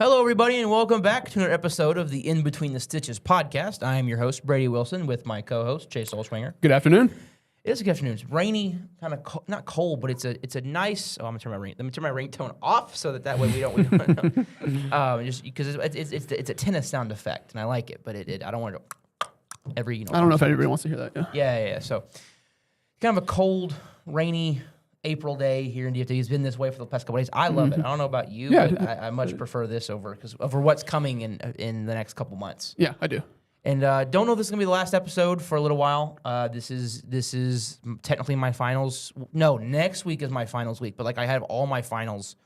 Hello, everybody, and welcome back to another episode of the In Between the Stitches podcast. I am your host, Brady Wilson, with my co-host, Chase Olschwinger. Good afternoon. It is a good afternoon. It's rainy, kind of not cold, but it's a nice. Oh, I'm gonna turn my ringtone off so that way we don't. Just because it's a tennis sound effect, and I like it, but I don't want to every. I don't know if everybody wants to hear that. Yeah. So, kind of a cold, rainy April day here in DFW. It's been this way for the past couple days. I love it. I don't know about you, but I much prefer this over what's coming in the next couple months. Yeah, I do. And don't know if this is gonna be the last episode for a little while. This is technically my finals. No, next week is my finals week. But I have all my finals,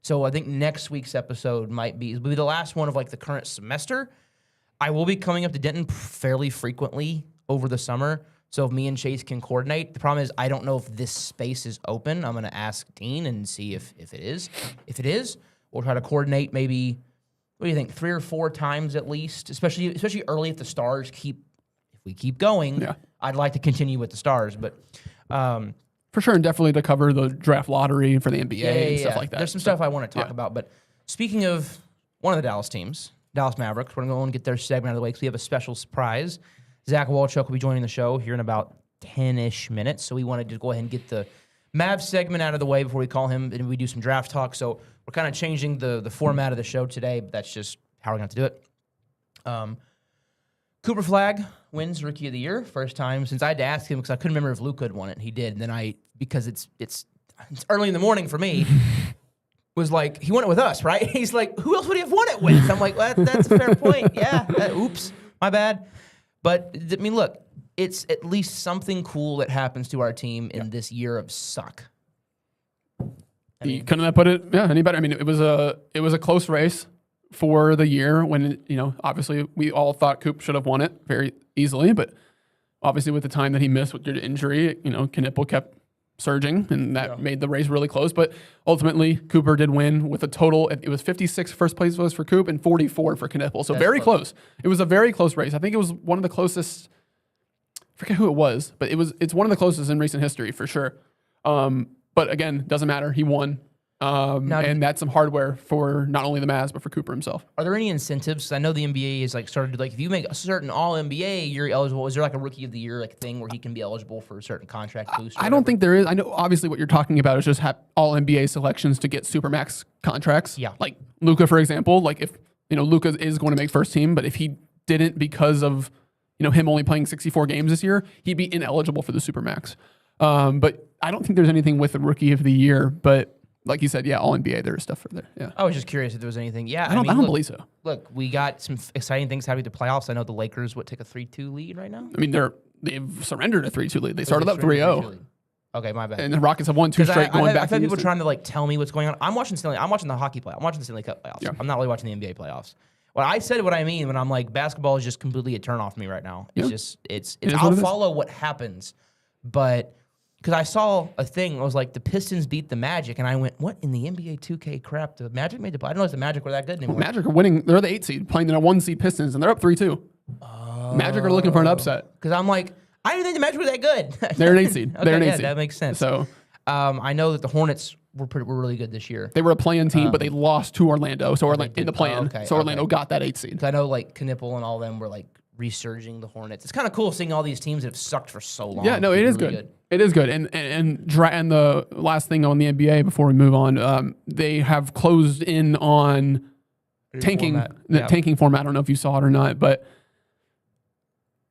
so I think next week's episode might be the last one of the current semester. I will be coming up to Denton fairly frequently over the summer. So if me and Chase can coordinate, the problem is I don't know if this space is open. I'm gonna ask Dean and see if it is. If it is, we'll try to coordinate maybe. What do you think? 3 or 4 times at least, especially early if the Stars if we keep going. Yeah. I'd like to continue with the Stars, but for sure, and definitely to cover the draft lottery for the NBA and stuff like that. There's some stuff I want to talk about. But speaking of one of the Dallas teams, Dallas Mavericks, we're gonna go and get their segment out of the way because we have a special surprise. Zach Wolchuk will be joining the show here in about 10-ish minutes. So we wanted to go ahead and get the Mavs segment out of the way before we call him and we do some draft talk. So we're kind of changing the format of the show today, but that's just how we're going to have to do it. Cooper Flagg wins Rookie of the Year. First time since I had to ask him because I couldn't remember if Luka had won it. And he did. And then because it's early in the morning for me, was like, he won it with us, right? He's like, who else would he have won it with? I'm like, well, that's a fair point. Yeah. Oops. My bad. But, I mean, look, it's at least something cool that happens to our team in this year of suck. Couldn't I put it any better? I mean, it was a close race for the year when, obviously we all thought Coop should have won it very easily, but obviously with the time that he missed with the injury, Knipple kept surging and that made the race really close. But ultimately, Cooper did win with a total. It was 56 first place votes for Coop and 44 for Knipple. So very close. It was a very close race. I think it was one of the closest. I forget who it was, but it's one of the closest in recent history for sure. But again, doesn't matter. He won. And that's some hardware for not only the Mavs, but for Cooper himself. Are there any incentives? I know the NBA is started to if you make a certain All-NBA, you're eligible. Is there a Rookie of the Year thing where he can be eligible for a certain contract boost? I don't think there is. I know obviously what you're talking about is just have All-NBA selections to get Supermax contracts. Yeah. Like Luka, for example, if Luka is going to make first team, but if he didn't because of him only playing 64 games this year, he'd be ineligible for the Supermax. But I don't think there's anything with the Rookie of the Year, but like you said, all NBA, there is stuff for there. Yeah. I was just curious if there was anything. Yeah. I don't believe so. Look, we got some exciting things happening to the playoffs. I know the Lakers take a 3-2 lead right now. I mean, they've surrendered a 3-2 lead. They started up 3-0. Okay, my bad. And the Rockets have won 2 straight going back. I've had people trying to tell me what's going on. I'm watching the hockey play. I'm watching the Stanley Cup playoffs. Yeah. I'm not really watching the NBA playoffs. What I said, what I mean when I'm basketball is just completely a turn off for me right now. It's I'll follow what happens, but. Because I saw a thing, I was like, the Pistons beat the Magic, and I went, what in the NBA 2K crap? The Magic made the play? I don't know if the Magic were that good anymore. Magic are winning. They're the 8 seed, playing the 1 seed Pistons, and they're up 3-2. Magic are looking for an upset. Because I'm like, I didn't think the Magic were that good. They're an 8 seed. Okay, they're an 8 seed. That makes sense. So, I know that the Hornets were really good this year. They were a play-in team, but they lost to Orlando. So in the play-in. So Orlando got that 8 seed. I know Knipple and all of them were resurging the Hornets. It's kind of cool seeing all these teams that have sucked for so long. Yeah, no, it is really good. It is good. And the last thing on the NBA before we move on, they have closed in on tanking tanking format. I don't know if you saw it or not, but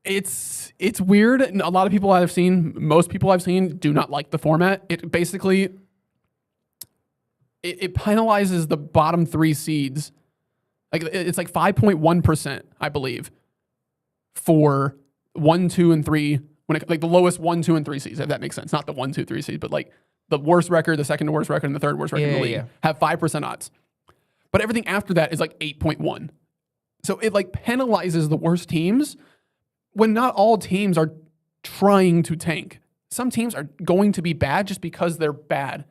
it's weird. And a lot of people most people I've seen do not like the format. It basically it penalizes the bottom 3 seeds. It's 5.1%, I believe, for 1, 2, and 3. When the lowest 1, 2, and 3 seeds, if that makes sense. Not the 1, 2, 3 seed, but the worst record, the second worst record, and the third worst record in the league have 5% odds. But everything after that is 8.1. So it penalizes the worst teams when not all teams are trying to tank. Some teams are going to be bad just because they're bad.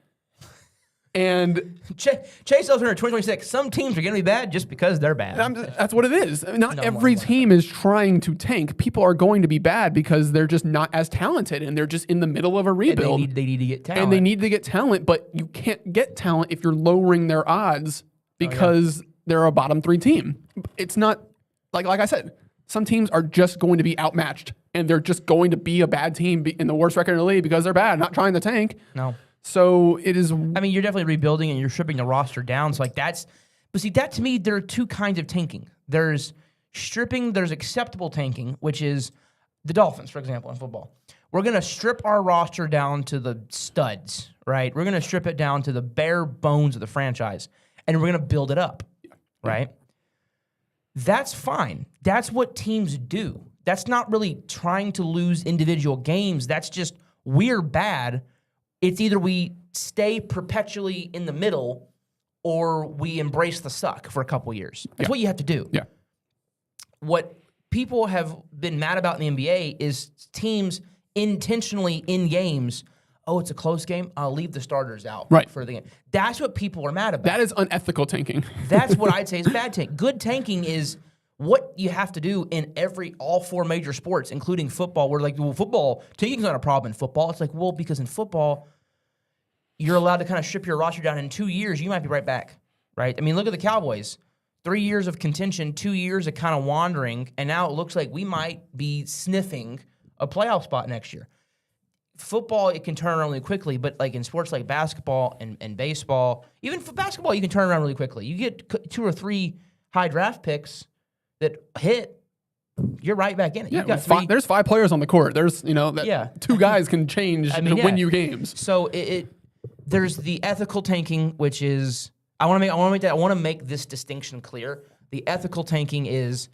And Chase Elder 2026, some teams are going to be bad just because they're bad. That's what it is. Not every team is trying to tank. People are going to be bad because they're just not as talented and they're just in the middle of a rebuild. And they need to get talent. And they need to get talent, but you can't get talent if you're lowering their odds because they're a bottom 3 team. It's not like I said, some teams are just going to be outmatched and they're just going to be a bad team in the worst record in the league because they're bad, not trying to tank. No. So it is. I mean, you're definitely rebuilding and you're stripping the roster down. So like but see, that to me, there are two kinds of tanking. There's stripping, there's acceptable tanking, which is the Dolphins, for example, in football. We're going to strip our roster down to the studs, right? We're going to strip it down to the bare bones of the franchise, and we're going to build it up, right? That's fine. That's what teams do. That's not really trying to lose individual games. That's just, we're bad. It's either we stay perpetually in the middle or we embrace the suck for a couple years. That's what you have to do. Yeah. What people have been mad about in the NBA is teams intentionally in games, oh, it's a close game, I'll leave the starters out for the game. That's what people are mad about. That is unethical tanking. That's what I'd say is bad tanking. Good tanking is what you have to do in all 4 major sports, including football, where like, well, football, tanking's not a problem in football. It's like, well, because in football, you're allowed to kind of strip your roster down. In 2 years, you might be right back, right? I mean, look at the Cowboys. 3 years of contention, 2 years of kind of wandering, and now it looks like we might be sniffing a playoff spot next year. Football, it can turn around really quickly, but like in sports like basketball and baseball, even for basketball, you can turn around really quickly. You get 2 or 3 high draft picks that hit, you're right back in it. Yeah, there's 5 players on the court. There's, 2 guys can change and win you games. So there's the ethical tanking, which is I want to make this distinction clear. The ethical tanking is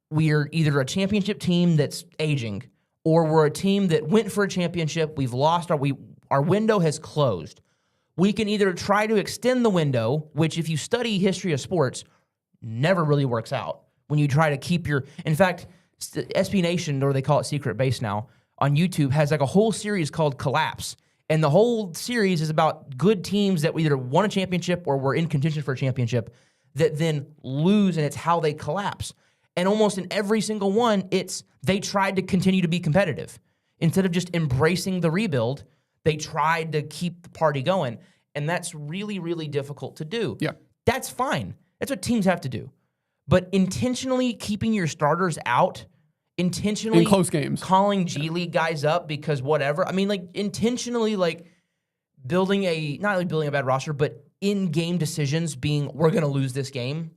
we're either a championship team that's aging, or we're a team that went for a championship. We've lost our window has closed. We can either try to extend the window, which if you study history of sports, never really works out. When you try to keep in fact, SB Nation, or they call it Secret Base now, on YouTube has like a whole series called Collapse. And the whole series is about good teams that either won a championship or were in contention for a championship that then lose, and it's how they collapse. And almost in every single one, they tried to continue to be competitive. Instead of just embracing the rebuild, they tried to keep the party going. And that's really, really difficult to do. Yeah. That's fine. That's what teams have to do. But intentionally keeping your starters out, intentionally in close games, calling G League guys up because whatever. I mean, like intentionally, like not only building a bad roster, but in-game decisions being, we're going to lose this game.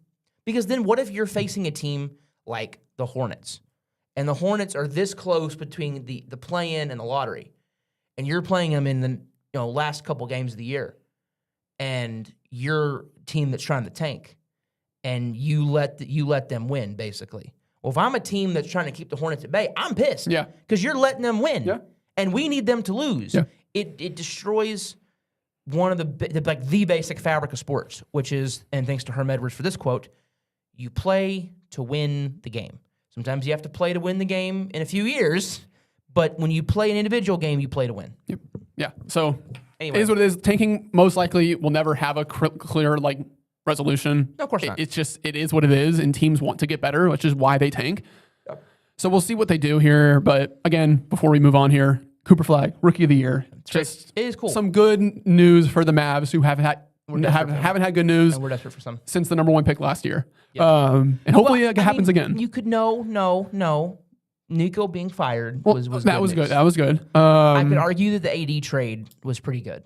Because then what if you're facing a team like the Hornets, and the Hornets are this close between the play-in and the lottery, and you're playing them in the last couple games of the year, and you're a team that's trying to tank, and you let them win, basically. Well, if I'm a team that's trying to keep the Hornets at bay, I'm pissed. Yeah. Because you're letting them win. Yeah. And we need them to lose. Yeah. It destroys one of the basic fabric of sports, which is, and thanks to Herm Edwards for this quote, you play to win the game. Sometimes you have to play to win the game in a few years, but when you play an individual game, you play to win. Yep. Yeah. So anyway, it is what it is. Tanking most likely will never have a clear resolution. No, of course not. It's just, it is what it is, and teams want to get better, which is why they tank. Yep. So we'll see what they do here. But again, before we move on here, Cooper Flagg, Rookie of the Year. Just it is cool. Some good news for the Mavs who haven't had good news. And we're desperate for some since the number 1 pick last year. Yep. And hopefully it happens again. You could no. Nico being fired was good. That was good. That was good. I could argue that the AD trade was pretty good.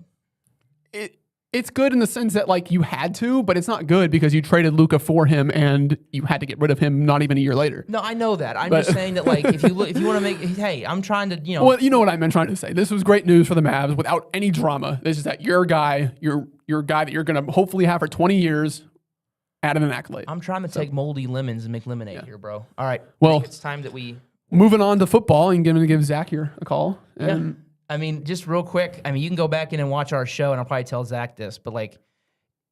It's good in the sense that you had to, but it's not good because you traded Luka for him and you had to get rid of him not even a year later. No, I know that. I'm just saying that if you want to make, hey, I'm trying to Well, you know what I'm trying to say. This was great news for the Mavs without any drama. This is that your guy that you're gonna hopefully have for 20 years, added an accolade. I'm trying to take moldy lemons and make lemonade here, bro. All right. Well, I think it's time that we moving on to football and give Zach here a call. And yeah. I mean, just real quick. I mean, you can go back in and watch our show, and I'll probably tell Zach this, but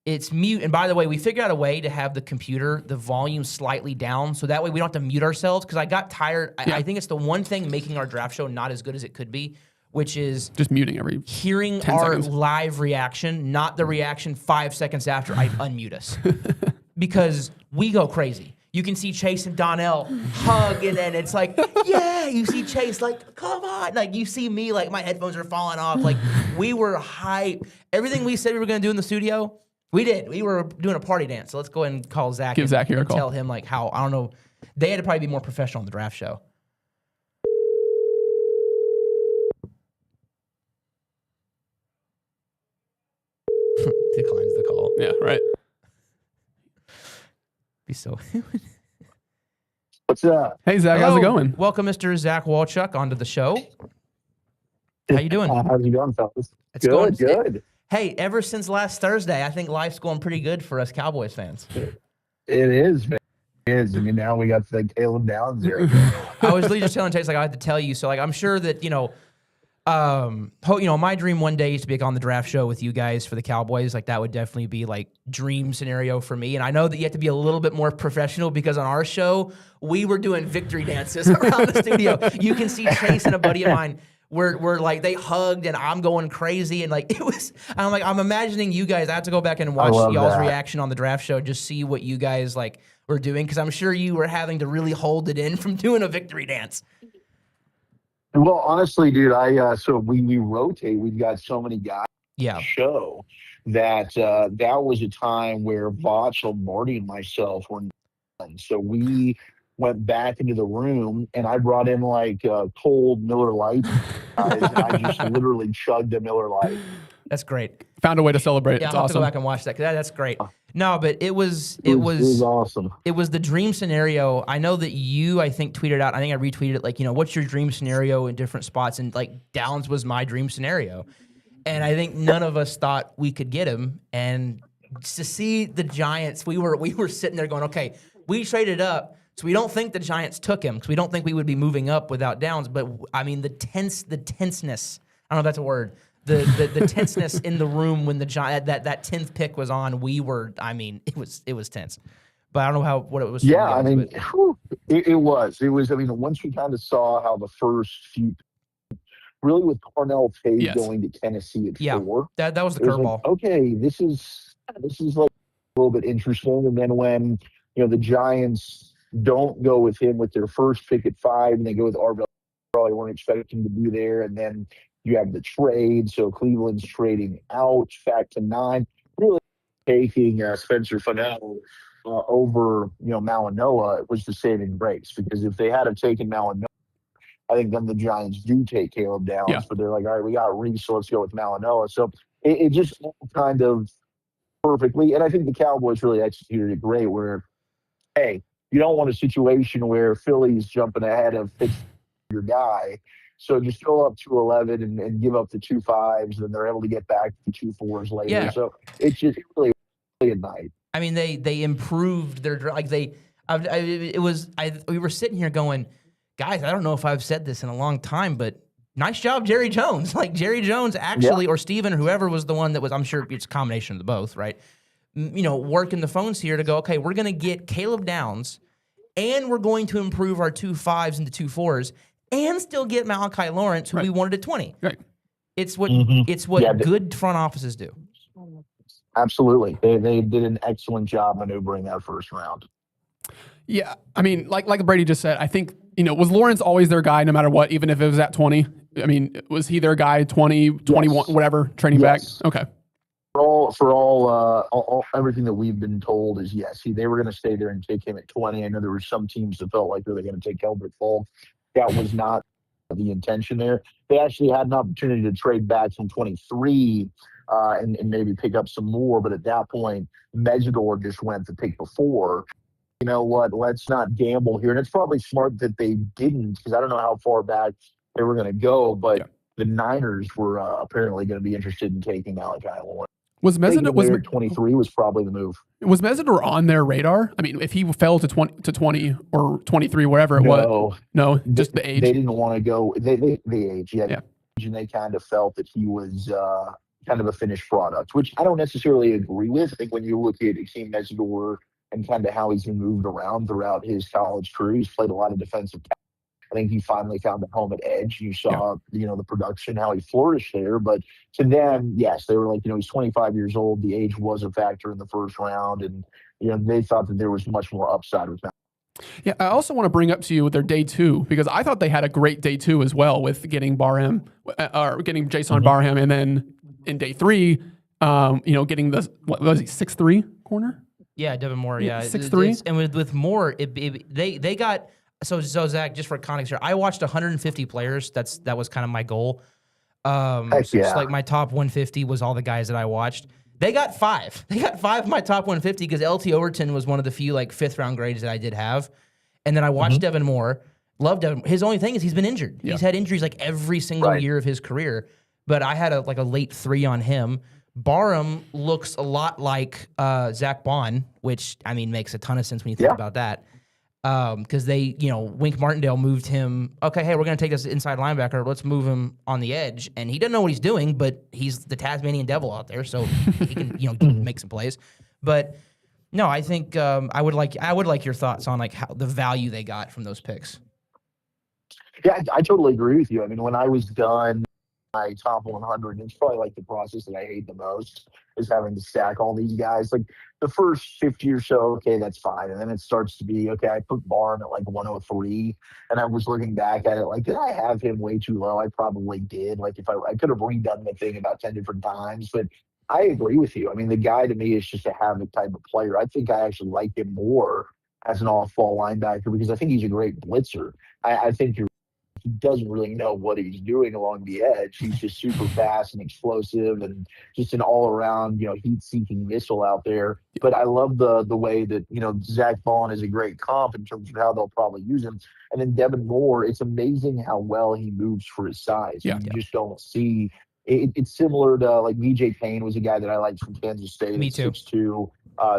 it's mute. And by the way, we figured out a way to have the volume slightly down, so that way we don't have to mute ourselves. Because I got tired. I think it's the one thing making our draft show not as good as it could be, which is just muting hearing 10 our seconds. live reaction, not the reaction 5 seconds after I unmute us, because we go crazy. You can see Chase and Donnell hug, and then it's like, yeah, you see Chase come on. You see me, my headphones are falling off. We were hype. Everything we said we were going to do in the studio, We did. We were doing a party dance. So let's go ahead and call Zach. Give Zach here a call. Tell him like how, I don't know. They had to probably be more professional in the draft show. Declines the call. Yeah, right. Be so. What's up? Hey, Zach, how's it going? Welcome, Mr. Zach Wolchuk, onto the show. How you doing? How's it going, fellas? It's Good, going, good. Hey, ever since last Thursday, I think life's going pretty good for us Cowboys fans. It is, man. It is. I mean, now we got the Caleb Downs here. I was literally just telling Chase, like, I had to tell you. So, like, I'm sure that, my dream one day is to be on the draft show with you guys for the Cowboys. Like, that would definitely be, like, dream scenario for me. And I know that you have to be a little bit more professional because on our show, we were doing victory dances around the studio. You can see Chase and a buddy of mine. We're like, they hugged and I'm going crazy. And like, I'm imagining you guys, I have to go back and watch y'all's reaction on the draft show, just see what you guys like were doing. Cause I'm sure you were having to really hold it in from doing a victory dance. Well, honestly, dude, so we rotate. We've got so many guys on the show that that was a time where Voch, Lombardi, and myself were done. So we went back into the room, and I brought in like cold Miller Lite, and I just literally chugged a Miller Lite. That's great. Found a way to celebrate. Yeah, It's I'll have awesome. to go back and watch that. That's great. No, but it was awesome. It was the dream scenario. I know that you, I think, tweeted out. I think I retweeted it. Like, what's your dream scenario in different spots? And like Downs was my dream scenario, and I think none of us thought we could get him. And to see the Giants, we were sitting there going, okay, we traded up. So we don't think the Giants took him because we don't think we would be moving up without Downs. But I mean, the tenseness. I don't know if that's a word. The tenseness in the room when the that 10th pick was on. We were. I mean, it was tense. But I don't know what it was. Yeah, I mean, it was. I mean, once we kind of saw how the first few, really with Cornell Tate going to Tennessee at 4. That was the curveball. Like, okay, this is like a little bit interesting. And then when the Giants don't go with him with their first pick at 5, and they go with Arvell. Probably weren't expecting him to be there, and then you have the trade. So Cleveland's trading out back to 9, really taking Spencer Fennell over Malinois. It was the saving grace, because if they had have taken Malinois, I think then the Giants do take Caleb Downs. But they're like, all right, we got Reese, so let's go with Malinois. So it just kind of perfectly, and I think the Cowboys really executed it great. Where, hey, you don't want a situation where Philly's jumping ahead of your guy. So just go up to 11 and give up the 2 5s, and they're able to get back to 2 4s later. Yeah. So it's just really a night. I mean, they improved their like we were sitting here going, guys, I don't know if I've said this in a long time, but nice job, Jerry Jones. Like Jerry Jones actually, or Steven, whoever was the one that was. I'm sure it's a combination of the both, right? Working the phones here to go, okay, we're going to get Caleb Downs, and we're going to improve our 2 5s into 2 4s, and still get Malachi Lawrence, who we wanted at 20. Right. It's what good front offices do. Absolutely. They did an excellent job maneuvering that first round. Yeah. I mean, like Brady just said, I think, was Lawrence always their guy no matter what, even if it was at 20? I mean, was he their guy 20, 21, whatever, training back? Okay. For all everything that we've been told is yes. They were going to stay there and take him at 20. I know there were some teams that felt like they were going to take Albert Falk. That was not the intention there. They actually had an opportunity to trade back from 23 and maybe pick up some more. But at that point, Mesidor just went the pick before. You know what? Let's not gamble here. And it's probably smart that they didn't, because I don't know how far back they were going to go. But the Niners were apparently going to be interested in taking Malachi Lawrence. Was Mesidor 23 was probably the move. Was Mesidor on their radar? I mean, if he fell to 20 or 23, wherever it was. No, just the age. They didn't want to go. The age, and they kind of felt that he was kind of a finished product, which I don't necessarily agree with. I think when you look at Akeem Mesidor and kind of how he's been moved around throughout his college career, he's played a lot of defensive. I think he finally found a home at edge. You saw, the production, how he flourished there. But to them, yes, they were like, he's 25 years old. The age was a factor in the first round. And, they thought that there was much more upside with that. Yeah, I also want to bring up to you their day 2, because I thought they had a great day 2 as well with getting Barham, or getting Jason Barham. And then in day 3, Getting the, what was he, 6'3" corner? Yeah, Devin Moore. Yeah, 6'3". And with Moore, they got so Zach. Just for context here, I watched 150 players. That was kind of my goal. Heck yeah. So like my top 150 was all the guys that I watched. They got 5. They got 5 of my top 150 because LT Overton was one of the few like 5th round grades that I did have. And then I watched Devin Moore. Loved Devin. His only thing is he's been injured. Yeah. He's had injuries like every single year of his career. But I had a late 3 on him. Barham looks a lot like Zach Bond, which I mean makes a ton of sense when you think about that. Because they, Wink Martindale moved him. Okay, hey, we're going to take this inside linebacker. Let's move him on the edge. And he doesn't know what he's doing, but he's the Tasmanian devil out there, so he can, make some plays. But no, I think I would like your thoughts on like how the value they got from those picks. Yeah, I totally agree with you. I mean, when I was done my top 100, it's probably like the process that I hate the most is having to stack all these guys. Like the first 50 or so, okay, that's fine. And then it starts to be, okay, I put Barham at like 103. And I was looking back at it like, did I have him way too low? I probably did. Like if I could have redone the thing about 10 different times. But I agree with you. I mean, the guy to me is just a havoc type of player. I think I actually like him more as an off-ball linebacker because I think he's a great blitzer. I think he doesn't really know what he's doing along the edge. He's just super fast and explosive and just an all-around, heat-seeking missile out there. But I love the way that, Zach Bond is a great comp in terms of how they'll probably use him. And then Devin Moore, it's amazing how well he moves for his size. You just don't see it's similar to like VJ Payne was a guy that I liked from Kansas State. Me too. 6'2".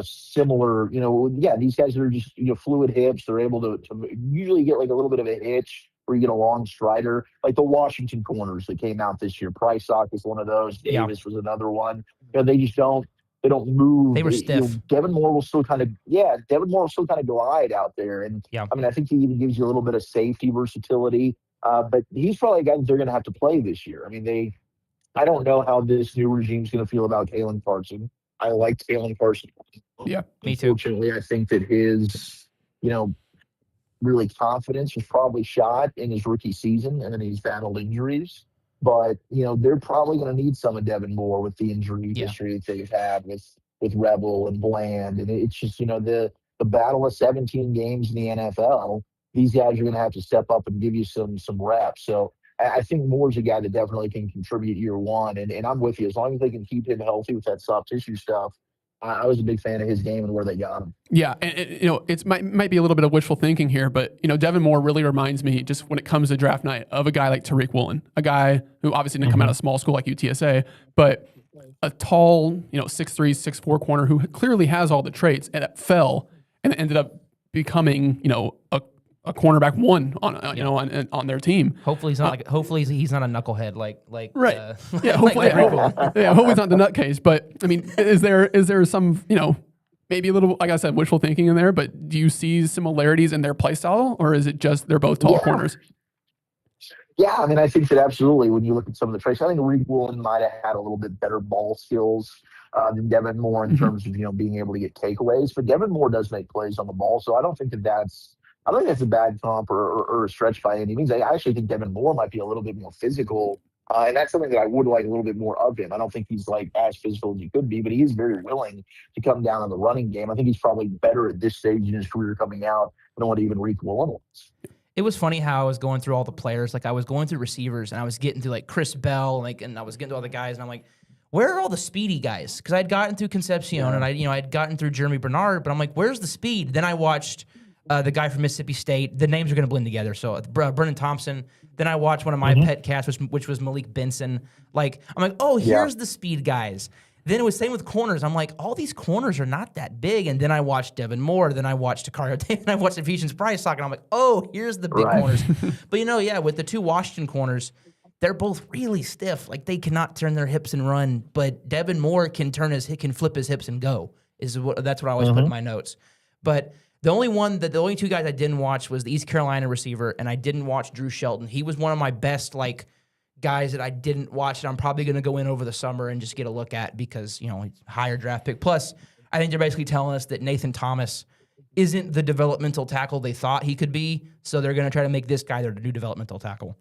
Similar, these guys that are just, fluid hips. They're able to usually get like a little bit of a hitch where you get a long strider, like the Washington corners that came out this year. Pricesock is one of those. Davis was another one. They just don't move. They were stiff. Devin Moore will still kind of glide out there. And I mean, I think he even gives you a little bit of safety versatility. But he's probably a guy that they're going to have to play this year. I mean, I don't know how this new regime is going to feel about Kalen Carson. I liked Kalen Carson. Yeah, me too. Unfortunately, I think that his, really confidence was probably shot in his rookie season, and then he's battled injuries. But, they're probably going to need some of Devin Moore with the injury history that they've had with Rebel and Bland. And it's just, the battle of 17 games in the NFL, these guys are going to have to step up and give you some reps. So I think Moore's a guy that definitely can contribute year one. And I'm with you. As long as they can keep him healthy with that soft tissue stuff, I was a big fan of his game and where they got him. Yeah, and it might be a little bit of wishful thinking here, but Devin Moore really reminds me, just when it comes to draft night, of a guy like Tariq Woolen, a guy who obviously didn't come out of a small school like UTSA, but a tall, 6'3", 6'4" corner who clearly has all the traits, and it fell and ended up becoming a cornerback one on their team. Hopefully he's not hopefully he's not a knucklehead like right. Hopefully he's not the nutcase. But I mean, is there some maybe a little, like I said, wishful thinking in there? But do you see similarities in their play style, or is it just they're both tall corners? Yeah, I mean, I think that absolutely. When you look at some of the traits, I think Tariq Woolen might have had a little bit better ball skills than Devin Moore in terms of being able to get takeaways. But Devin Moore does make plays on the ball, so I don't think that's a bad comp or a stretch by any means. I actually think Devin Moore might be a little bit more physical, and that's something that I would like a little bit more of him. I don't think he's like as physical as he could be, but he is very willing to come down on the running game. I think he's probably better at this stage in his career coming out than what even Tariq Woolen was. It was funny how I was going through all the players. Like I was going through receivers, and I was getting to like Chris Bell, and I was getting to all the guys, and I'm like, where are all the speedy guys? Because I'd gotten through Concepcion, and I'd gotten through Jeremy Bernard, but I'm like, where's the speed? Then I watched the guy from Mississippi State. The names are going to blend together. So Brennan Thompson. Then I watched one of my pet cats, which was Malik Benson. Like I'm like, oh, here's the speed guys. Then it was same with corners. I'm like, all these corners are not that big. And then I watched Devin Moore. Then I watched Takario Tate. And I watched Ephesians Pricesock. And I'm like, oh, here's the big corners. But with the two Washington corners, they're both really stiff. Like they cannot turn their hips and run. But Devin Moore can flip his hips and go. That's what I always put in my notes. But the only two guys I didn't watch was the East Carolina receiver, and I didn't watch Drew Shelton. He was one of my best guys that I didn't watch, and I'm probably going to go in over the summer and just get a look at because he's higher draft pick. Plus, I think they're basically telling us that Nathan Thomas isn't the developmental tackle they thought he could be, so they're going to try to make this guy their new developmental tackle.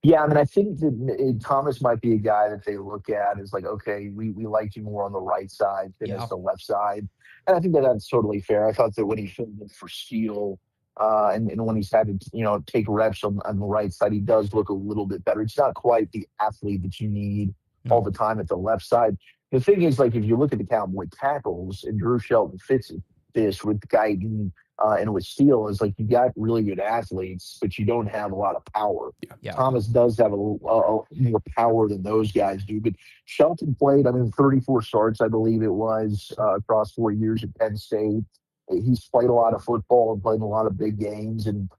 Yeah, I mean, I think that Thomas might be a guy that they look at as like, okay, we like you more on the right side than Yeah. as the left side, and I think that that's totally fair. I thought that when he filled in for Steele, and when he's had to take reps on the right side, he does look a little bit better. It's not quite the athlete that you need all No. the time at the left side. The thing is, like, if you look at the Cowboy tackles, and Drew Shelton fits this with Guyton and with Steele, is like you got really good athletes, but you don't have a lot of power. Yeah. Thomas does have a more power than those guys do. But Shelton played, I mean, 34 starts, I believe it was, across 4 years at Penn State. He's played a lot of football and played in a lot of big games. And,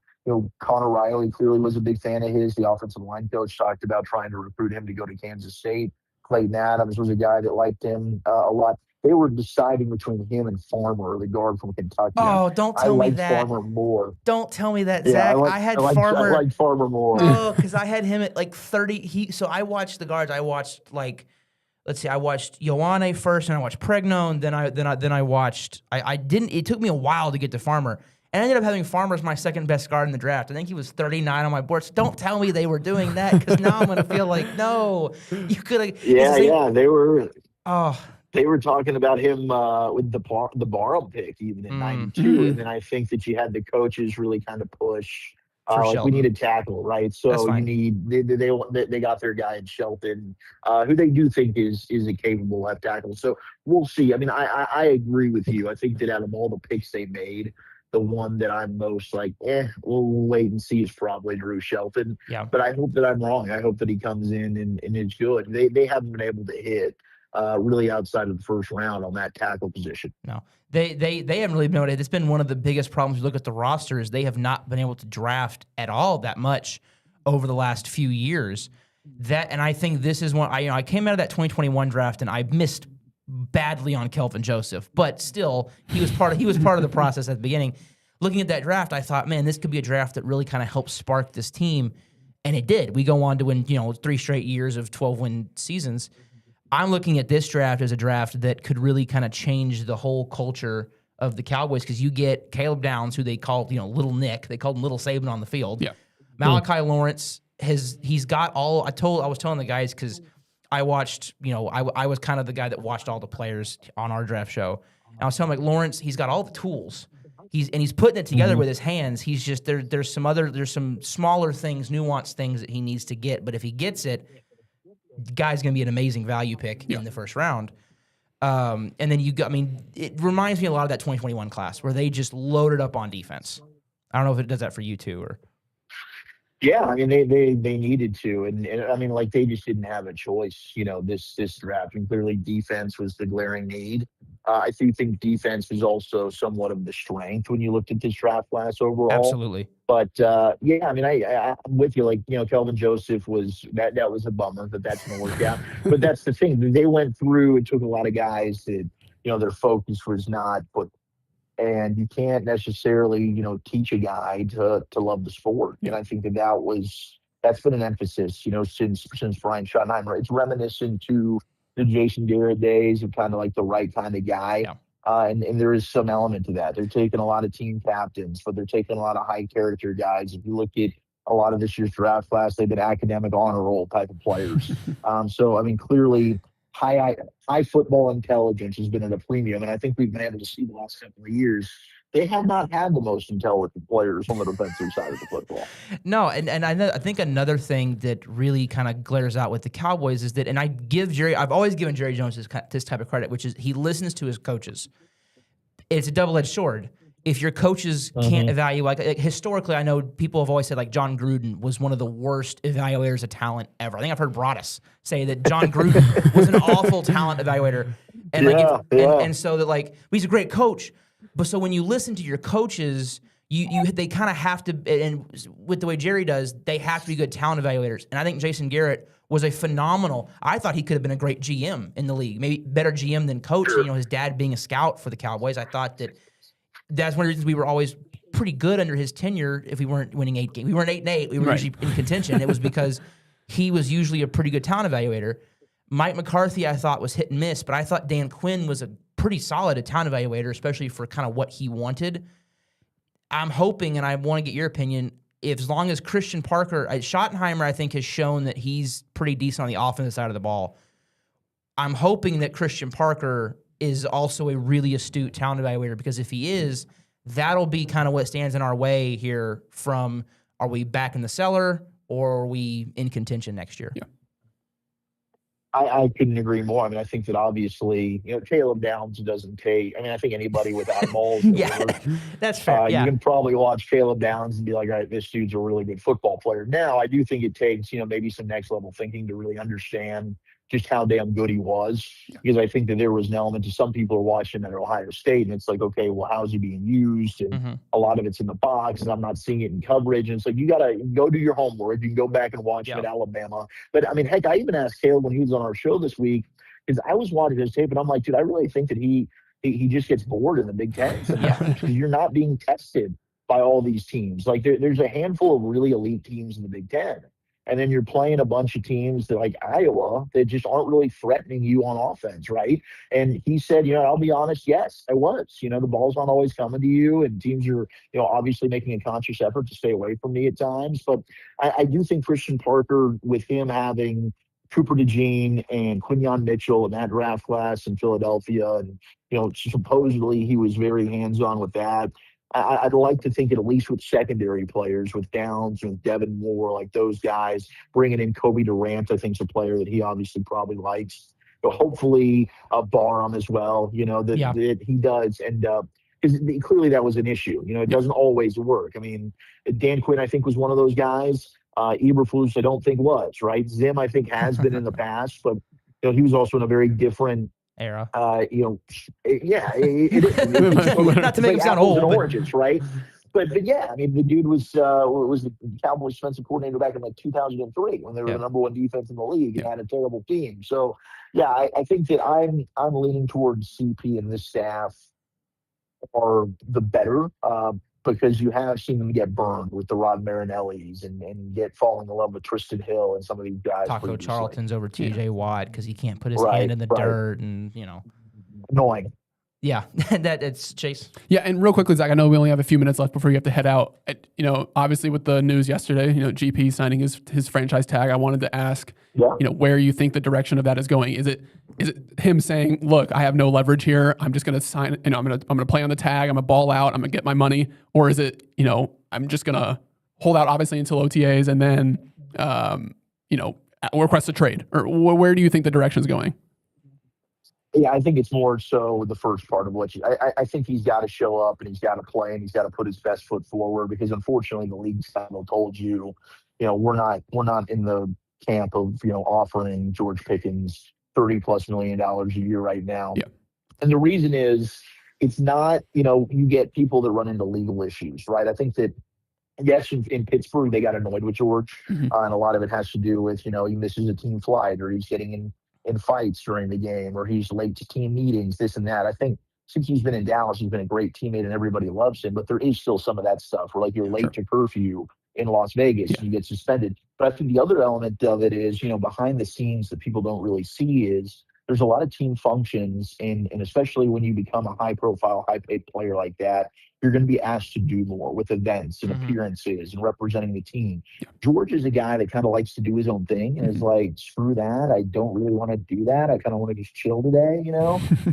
Connor Riley clearly was a big fan of his. The offensive line coach talked about trying to recruit him to go to Kansas State. Clayton Adams was a guy that liked him a lot. They were deciding between him and Farmer, the guard from Kentucky. Oh, don't I tell me liked that. Farmer more. Don't tell me that, Yeah, Zach. I had Farmer. I liked Farmer more. Oh, because I had him at like 30. So I watched the guards. I watched like, let's see, I watched Ioane first, and I watched Pregno, and then I watched. I didn't. It took me a while to get to Farmer, and I ended up having Farmer as my second best guard in the draft. I think he was 39 on my board. So don't tell me they were doing that, because now I'm gonna feel like, no, you could have. Yeah, they were. Oh. They were talking about him with the Barham pick even in '92, and then I think that you had the coaches really kind of push. Like, we need a tackle, right? So you need they got their guy in Shelton, who they do think is a capable left tackle. So we'll see. I mean, I agree with you. I think that out of all the picks they made, the one that I'm most like, we'll wait and see is probably Drew Shelton. Yeah. But I hope that I'm wrong. I hope that he comes in and is good. They haven't been able to hit. Really outside of the first round on that tackle position. No, they haven't really been able to. It's been one of the biggest problems. You look at the roster is they have not been able to draft at all that much over the last few years. And I think this is one. I came out of that 2021 draft and I missed badly on Kelvin Joseph, but still he was part of the process at the beginning. Looking at that draft, I thought, man, this could be a draft that really kind of helps spark this team, and it did. We go on to win 3 straight years of 12-win seasons. I'm looking at this draft as a draft that could really kind of change the whole culture of the Cowboys, because you get Caleb Downs, who they called, Little Nick. They called him Little Saban on the field. Yeah. Malachi Lawrence he's got all. I was telling the guys, because I watched. I was kind of the guy that watched all the players on our draft show. And I was telling him, like, Lawrence, he's got all the tools. He's putting it together with his hands. He's just there's some smaller things, nuanced things that he needs to get. But if he gets it, the guy's going to be an amazing value pick in the first round. And then it reminds me a lot of that 2021 class where they just loaded up on defense. I don't know if it does that for you too, or. Yeah, I mean, they needed to, and I mean, like, they just didn't have a choice, this draft. And clearly defense was the glaring need. I do think defense was also somewhat of the strength when you looked at this draft class overall. Absolutely. But yeah, I mean, I'm with you. Like, Kelvin Joseph was that was a bummer that's going to work out. But that's the thing. They went through and took a lot of guys that their focus was not put. And you can't necessarily, teach a guy to love the sport. And I think that's been an emphasis, since Brian Schottenheimer. It's reminiscent to the Jason Garrett days of kind of like the right kind of guy. Yeah. And there is some element to that. They're taking a lot of team captains, but they're taking a lot of high character guys. If you look at a lot of this year's draft class, they've been academic honor roll type of players. So, I mean, clearly, high football intelligence has been at a premium, and I think we've been able to see the last couple of years they have not had the most intelligent players on the defensive side of the football. No, and I think another thing that really kind of glares out with the Cowboys is that, and I've always given Jerry Jones this type of credit, which is he listens to his coaches. It's a double-edged sword. If your coaches can't evaluate, like historically, I know people have always said like John Gruden was one of the worst evaluators of talent ever. I think I've heard Broadus say that John Gruden was an awful talent evaluator, and and so that like he's a great coach, but so when you listen to your coaches, they kind of have to, and with the way Jerry does, they have to be good talent evaluators. And I think Jason Garrett was a phenomenal. I thought he could have been a great GM in the league, maybe better GM than coach. You know, his dad being a scout for the Cowboys. I thought that's one of the reasons we were always pretty good under his tenure. If we weren't winning 8 games, we weren't 8-8. We were usually in contention. It was because he was usually a pretty good talent evaluator. Mike McCarthy, I thought, was hit and miss, but I thought Dan Quinn was a pretty solid talent evaluator, especially for kind of what he wanted. I'm hoping, and I want to get your opinion, as long as Christian Parker, Schottenheimer, I think, has shown that he's pretty decent on the offensive side of the ball. I'm hoping that Christian Parker is also a really astute talent evaluator, because if he is, that'll be kind of what stands in our way here from, are we back in the cellar or are we in contention next year? Yeah. I couldn't agree more. I mean, I think that obviously, Caleb Downs doesn't take. I mean, I think anybody with eyeballs, Yeah, that's fair. you can probably watch Caleb Downs and be like, all right, this dude's a really good football player. Now, I do think it takes, maybe some next level thinking to really understand just how damn good he was. Because I think that there was an element to some people are watching at Ohio State, and it's like, okay, well, how's he being used? And a lot of it's in the box, and I'm not seeing it in coverage. And it's like, you got to go do your homework. You can go back and watch him at Alabama. But, I mean, heck, I even asked Caleb when he was on our show this week, because I was watching his tape, and I'm like, dude, I really think that he just gets bored in the Big Ten because you're not being tested by all these teams. Like, there's a handful of really elite teams in the Big Ten. And then you're playing a bunch of teams that, like Iowa, that just aren't really threatening you on offense, right? And he said, I'll be honest, yes, I was. The ball's not always coming to you, and teams are, obviously making a conscious effort to stay away from me at times. But I do think Christian Parker, with him having Cooper DeJean and Quinyon Mitchell in that draft class in Philadelphia, and, supposedly he was very hands-on with that. I'd like to think at least with secondary players, with Downs, with Devin Moore, like those guys, bringing in Kobe Durant, I think is a player that he obviously probably likes. Hopefully Barham as well, that he does end up. Because clearly that was an issue. It doesn't always work. I mean, Dan Quinn, I think, was one of those guys. Eberflus, I don't think was, right? Zim, I think, has been in the past, but he was also in a very different era. It is. Not to make him sound old, and oranges, right? But yeah, I mean, the dude was the Cowboys defensive coordinator back in like 2003 when they were the number one defense in the league and had a terrible team. So yeah, I think that I'm leaning towards CP and this staff are the better because you have seen them get burned with the Rod Marinellis and get falling in love with Tristan Hill and some of these guys. Taco Charlton's over TJ Watt because he can't put his hand in the dirt and, Annoying. Yeah, it's Chase. Yeah, and real quickly, Zach, I know we only have a few minutes left before you have to head out. Obviously with the news yesterday, GP signing his franchise tag, I wanted to ask, where you think the direction of that is going. Is it him saying, look, I have no leverage here. I'm just going to sign, I'm going to play on the tag. I'm going to ball out. I'm going to get my money. Or is it, I'm just going to hold out obviously until OTAs and then, request a trade? Or where do you think the direction is going? Yeah, I think it's more so the first part of what I think he's got to show up and he's got to play and he's got to put his best foot forward because unfortunately the league's kind of told you, we're not in the camp of, offering George Pickens $30+ million a year right now. Yeah. And the reason is it's not, you get people that run into legal issues, right? I think that yes, in Pittsburgh, they got annoyed with George. And a lot of it has to do with, he misses a team flight or he's getting in fights during the game or he's late to team meetings, this and that. I think since he's been in Dallas, he's been a great teammate and everybody loves him, but there is still some of that stuff where like you're late to curfew in Las Vegas and you get suspended. But I think the other element of it is, behind the scenes that people don't really see is there's a lot of team functions and especially when you become a high profile, high paid player like that, you're going to be asked to do more with events and appearances and representing the team. George is a guy that kind of likes to do his own thing and is like, screw that. I don't really want to do that. I kind of want to just chill today,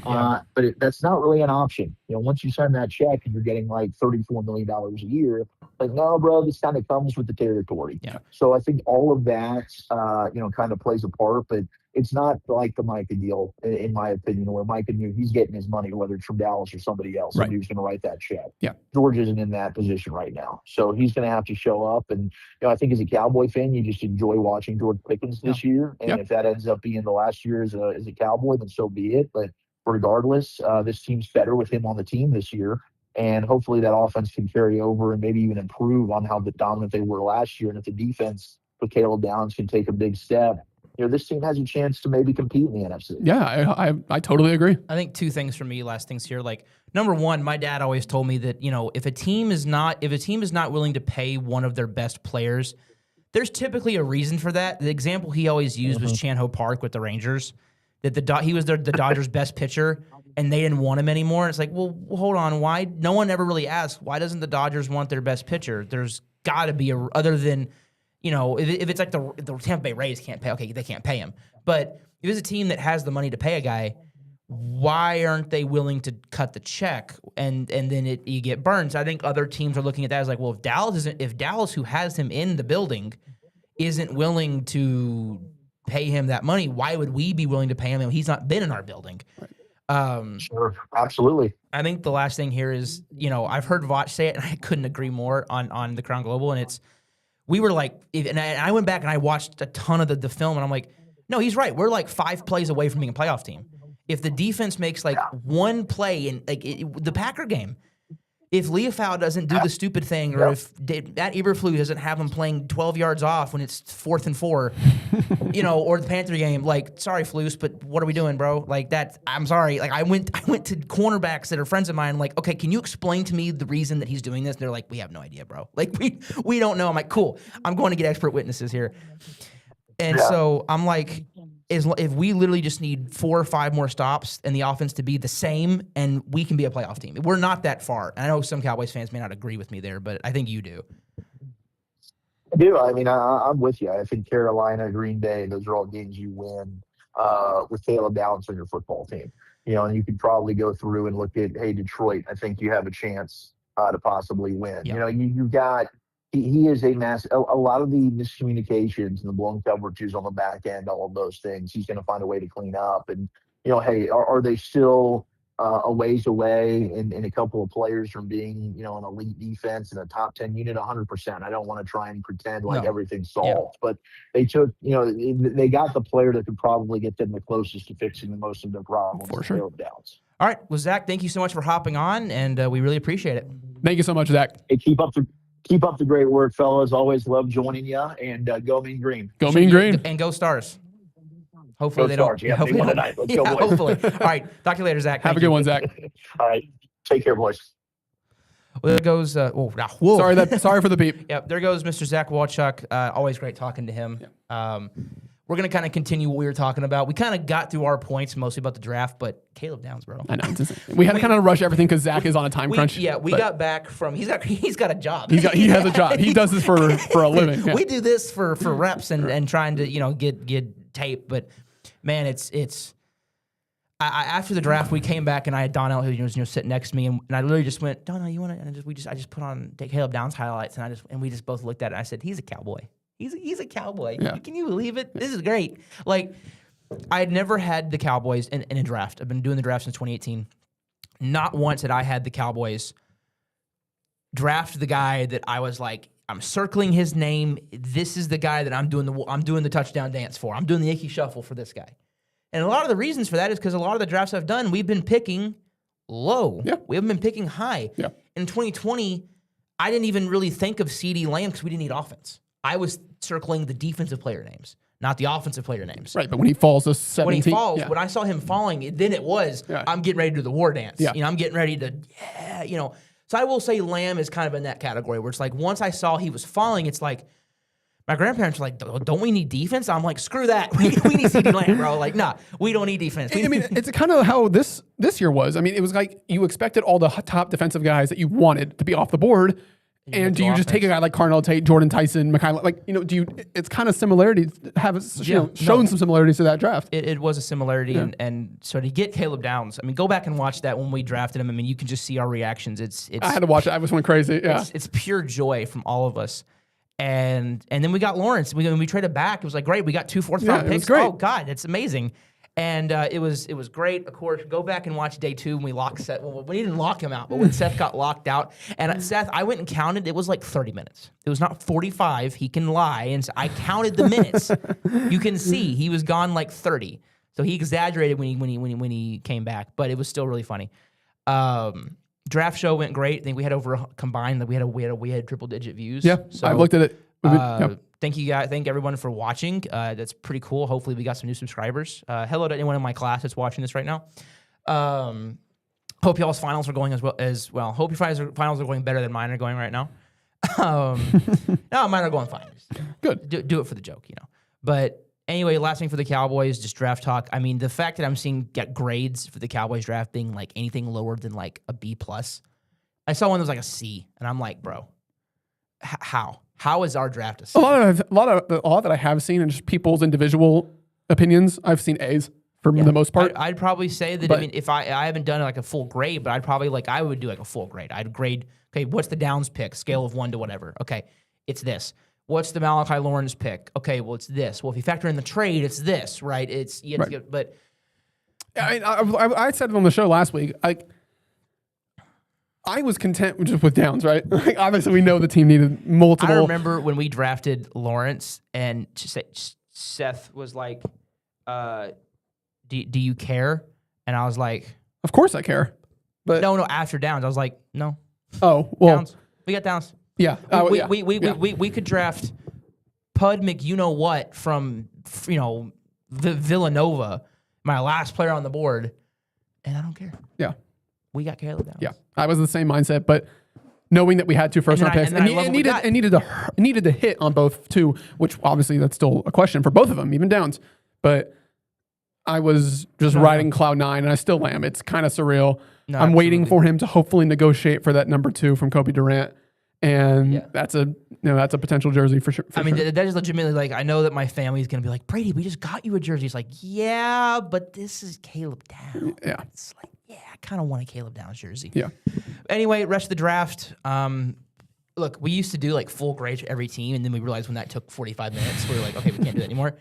but that's not really an option. Once you sign that check and you're getting like $34 million a year, like, no, bro, this kind of comes with the territory. Yeah. So I think all of that, kind of plays a part, but it's not like the Micah deal, in my opinion, where Micah knew he's getting his money, whether it's from Dallas or somebody else, somebody who's going to write that check. Yeah. George isn't in that position right now. So he's going to have to show up. And, I think as a Cowboy fan, you just enjoy watching George Pickens this year. And if that ends up being the last year as a Cowboy, then so be it. But regardless, this team's better with him on the team this year. And hopefully that offense can carry over and maybe even improve on how dominant they were last year. And if the defense with Caleb Downs can take a big step, this team has a chance to maybe compete in the NFC. Yeah, I totally agree. I think two things for me, last things here. Like, number one, my dad always told me that, if a team is not willing to pay one of their best players, there's typically a reason for that. The example he always used was Chan Ho Park with the Rangers. That he was the Dodgers' best pitcher, and they didn't want him anymore. It's like, well, hold on. Why? No one ever really asked, why doesn't the Dodgers want their best pitcher? There's got to be other than, if it's like the Tampa Bay Rays can't pay, okay, they can't pay him. But if it's a team that has the money to pay a guy, why aren't they willing to cut the check and then you get burned? So I think other teams are looking at that as like, well, if Dallas, who has him in the building, isn't willing to pay him that money, why would we be willing to pay him? He's not been in our building. Sure, absolutely. I think the last thing here is, I've heard Vach say it, and I couldn't agree more on the Crown Global. And we were like, and I went back and I watched a ton of the film, and I'm like, no, he's right. We're like 5 plays away from being a playoff team. If the defense makes like one play in the Packer game, if Leofau doesn't do the stupid thing, or if Matt Eberflus doesn't have him playing 12 yards off when it's 4th and 4, or the Panther game, like, sorry, Flus, but what are we doing, bro? Like that, I'm sorry. Like I went to cornerbacks that are friends of mine, like, okay, can you explain to me the reason that he's doing this? And they're like, we have no idea, bro. Like we don't know. I'm like, cool. I'm going to get expert witnesses here. And so I'm like, if we literally just need 4 or 5 more stops and the offense to be the same, and we can be a playoff team. We're not that far. And I know some Cowboys fans may not agree with me there, but I think you do. I do. I mean, I'm with you. I think Carolina, Green Bay, those are all games you win with Caleb Downs on your football team. And you could probably go through and look at, hey, Detroit, I think you have a chance to possibly win. Yeah. You got – he is a mass. A lot of the miscommunications and the blown coverages on the back end, all of those things, he's going to find a way to clean up. And hey, are they still a ways away and a couple of players from being an elite defense and a top 10 unit? 100%. I don't want to try and pretend like everything's solved, but they took they got the player that could probably get them the closest to fixing the most of their problems. For sure. Downs. All right, well, Zach, thank you so much for hopping on, and we really appreciate it. Thank you so much, Zach. Hey, keep up the great work, fellas. Always love joining you. And go Mean Green. Go Mean Green. And go Stars. Hopefully they Stars. don't. Yeah, hopefully they won tonight. Let's go, boys. Hopefully. All right. Talk to you later, Zach. Have a good one, Zach. All right. Take care, boys. Well, there goes. Whoa. Sorry for the beep. Yep. There goes Mr. Zach Wolchuk. Always great talking to him. Yeah. We're going to kind of continue what we were talking about. We kind of got through our points mostly about the draft, but Caleb Downs, bro. I know. We had to kind of rush everything because Zach is on a time crunch. We got back from, he's got a job. He has a job. He does this for a living. Yeah. We do this for reps and trying to, get tape. But man, after the draft, we came back and I had Donnell who was sitting next to me, and I literally just went, Donnell, you want to? And I just put on Caleb Downs highlights, and we just both looked at it. And I said, he's a Cowboy. He's a Cowboy. Yeah. Can you believe it? This is great. Like, I had never had the Cowboys in a draft. I've been doing the draft since 2018. Not once had I had the Cowboys draft the guy that I was like, I'm circling his name. This is the guy that I'm doing the touchdown dance for. I'm doing the Icky Shuffle for this guy. And a lot of the reasons for that is because a lot of the drafts I've done, we've been picking low. Yeah. We haven't been picking high. Yeah. In 2020, I didn't even really think of CeeDee Lamb because we didn't need offense. I was circling the defensive player names, not the offensive player names. Right, but when he falls to 17. When I saw him falling, then it was, I'm getting ready to do the war dance. Yeah. I'm getting ready to, So I will say Lamb is kind of in that category where it's like, once I saw he was falling, it's like, my grandparents were like, don't we need defense? I'm like, screw that. We need CeeDee Lamb, bro. Like, nah, we don't need defense. I mean, it's kind of how this year was. I mean, it was like you expected all the top defensive guys that you wanted to be off the board. And do you just take a guy like Carnell Tate, Jordan Tyson, Mikhail? Like, it's kind of similarities, shown some similarities to that draft. It was a similarity. Yeah. And so to get Caleb Downs, I mean, go back and watch that when we drafted him. I mean, you can just see our reactions. I had to watch it. I was went crazy. Yeah. It's pure joy from all of us. And then we got Lawrence. When we traded back, it was like, great. We got 2 fourth-round picks. Great. Oh, God, it's amazing. And it was great. Of course, go back and watch day 2 when we locked Seth. Well, we didn't lock him out, but when Seth got locked out. And Seth, I went and counted. It was like 30 minutes. It was not 45. He can lie. And so I counted the minutes. You can see he was gone like 30. So he exaggerated when he came back, but it was still really funny. Draft show went great. I think we had over combined. We had triple-digit views. Yeah, so, I looked at it. Thank you guys. Thank everyone for watching. That's pretty cool. Hopefully we got some new subscribers. Hello to anyone in my class that's watching this right now. Hope y'all's finals are going as well. Hope your finals are going better than mine are going right now. No, mine are going fine. Good. Do it for the joke, But Anyway, last thing for the Cowboys, just draft talk. I mean, the fact that I'm seeing grades for the Cowboys draft being like anything lower than like a B plus. I saw one that was like a C, and I'm like, bro, how? How is our draft a C? A lot that I have seen, and just people's individual opinions, I've seen A's for the most part. I'd probably say that. I mean, if I haven't done like a full grade, but I would do like a full grade. I'd grade. Okay, what's the Downs pick? Scale of 1 to whatever. Okay, it's this. What's the Malachi Lawrence pick? Okay, well, it's this. Well, if you factor in the trade, it's this, right? It's you have to get, but I mean, I said it on the show last week. I was content just with Downs, right? Like, obviously, we know the team needed multiple. I remember when we drafted Lawrence, and Seth was like, "Do you care?" And I was like, "Of course I care." But no. After Downs, I was like, "No." Oh well, Downs. We got Downs. Yeah, we could draft Pud McYou-know-what from Villanova, my last player on the board, and I don't care. Yeah, we got Caleb Downs. Yeah, I was the same mindset, but knowing that we had 2 first-round picks, and it needed to hit on both too, which obviously that's still a question for both of them, even Downs. But I was just riding cloud 9, and I still am. It's kind of surreal. No, I'm waiting for him to hopefully negotiate for that number 2 from Kobe Durant. And that's a potential jersey for sure. I mean, that is legitimately like, I know that my family's going to be like, Brady, we just got you a jersey. It's like, yeah, but this is Caleb Downs. Yeah. It's like, yeah, I kind of want a Caleb Downs jersey. Yeah. Anyway, rest of the draft. Look, we used to do like full grades for every team, and then we realized when that took 45 minutes, we were like, okay, we can't do that anymore.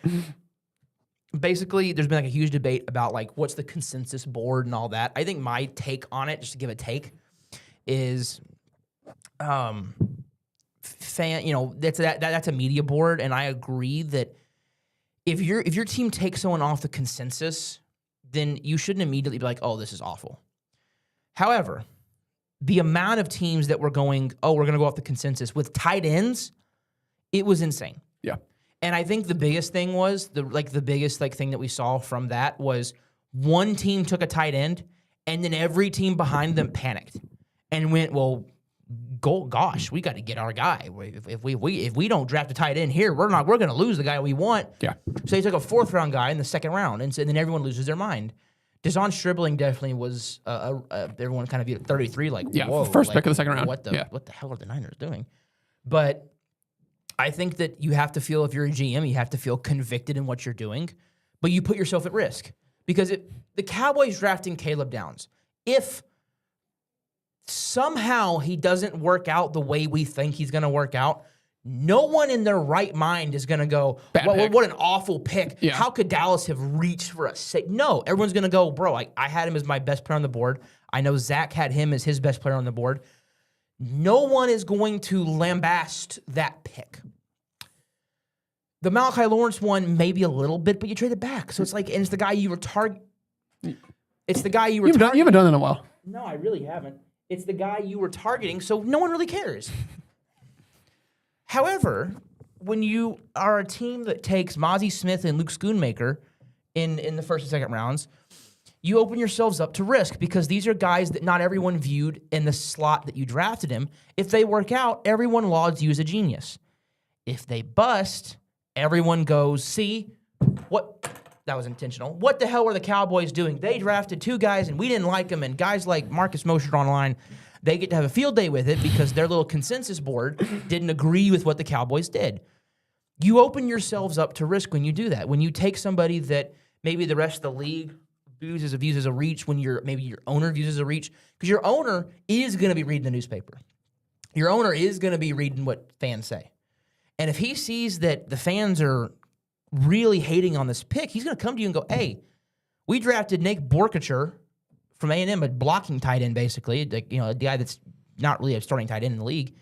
Basically, there's been like a huge debate about like what's the consensus board and all that. I think my take on it, just to give a take, is that's a media board, and I agree that if your team takes someone off the consensus, then you shouldn't immediately be like, oh, this is awful. However, the amount of teams that were going, oh, we're going to go off the consensus with tight ends, it was insane. Yeah. And I think the biggest thing was the biggest thing that we saw from that was one team took a tight end, and then every team behind them panicked and went, well, gosh, we got to get our guy. If we don't draft a tight end here, we're going to lose the guy we want. Yeah. So they took a 4th round guy in the 2nd round, and then everyone loses their mind. Deshaun Stribling definitely was everyone kind of viewed at 33 like, whoa, first pick of the 2nd round. What the hell are the Niners doing? But I think that you have to feel, if you're a GM, you have to feel convicted in what you're doing, but you put yourself at risk. Because the Cowboys drafting Caleb Downs, if somehow he doesn't work out the way we think he's going to work out, no one in their right mind is going to go, what an awful pick. Yeah. How could Dallas have reached for a save? No, everyone's going to go, bro, I had him as my best player on the board. I know Zach had him as his best player on the board. No one is going to lambast that pick. The Malachi Lawrence one, maybe a little bit, but you trade it back. So it's like, and it's the guy you were targeting. It's the guy you were targeting. You haven't done it in a while. No, I really haven't. It's the guy you were targeting, so no one really cares. However, when you are a team that takes Mozzie Smith and Luke Schoonmaker in the 1st and 2nd rounds, you open yourselves up to risk because these are guys that not everyone viewed in the slot that you drafted him. If they work out, everyone lauds you as a genius. If they bust, everyone goes, see, what? That was intentional. What the hell were the Cowboys doing? They drafted 2 guys, and we didn't like them, and guys like Marcus Mosher online, they get to have a field day with it because their little consensus board didn't agree with what the Cowboys did. You open yourselves up to risk when you do that. When you take somebody that maybe the rest of the league views as a reach, when maybe your owner views as a reach, because your owner is going to be reading the newspaper. Your owner is going to be reading what fans say. And if he sees that the fans are really hating on this pick, he's going to come to you and go, hey, we drafted Nate Borkacher from A&M, a blocking tight end, basically, a guy that's not really a starting tight end in the league,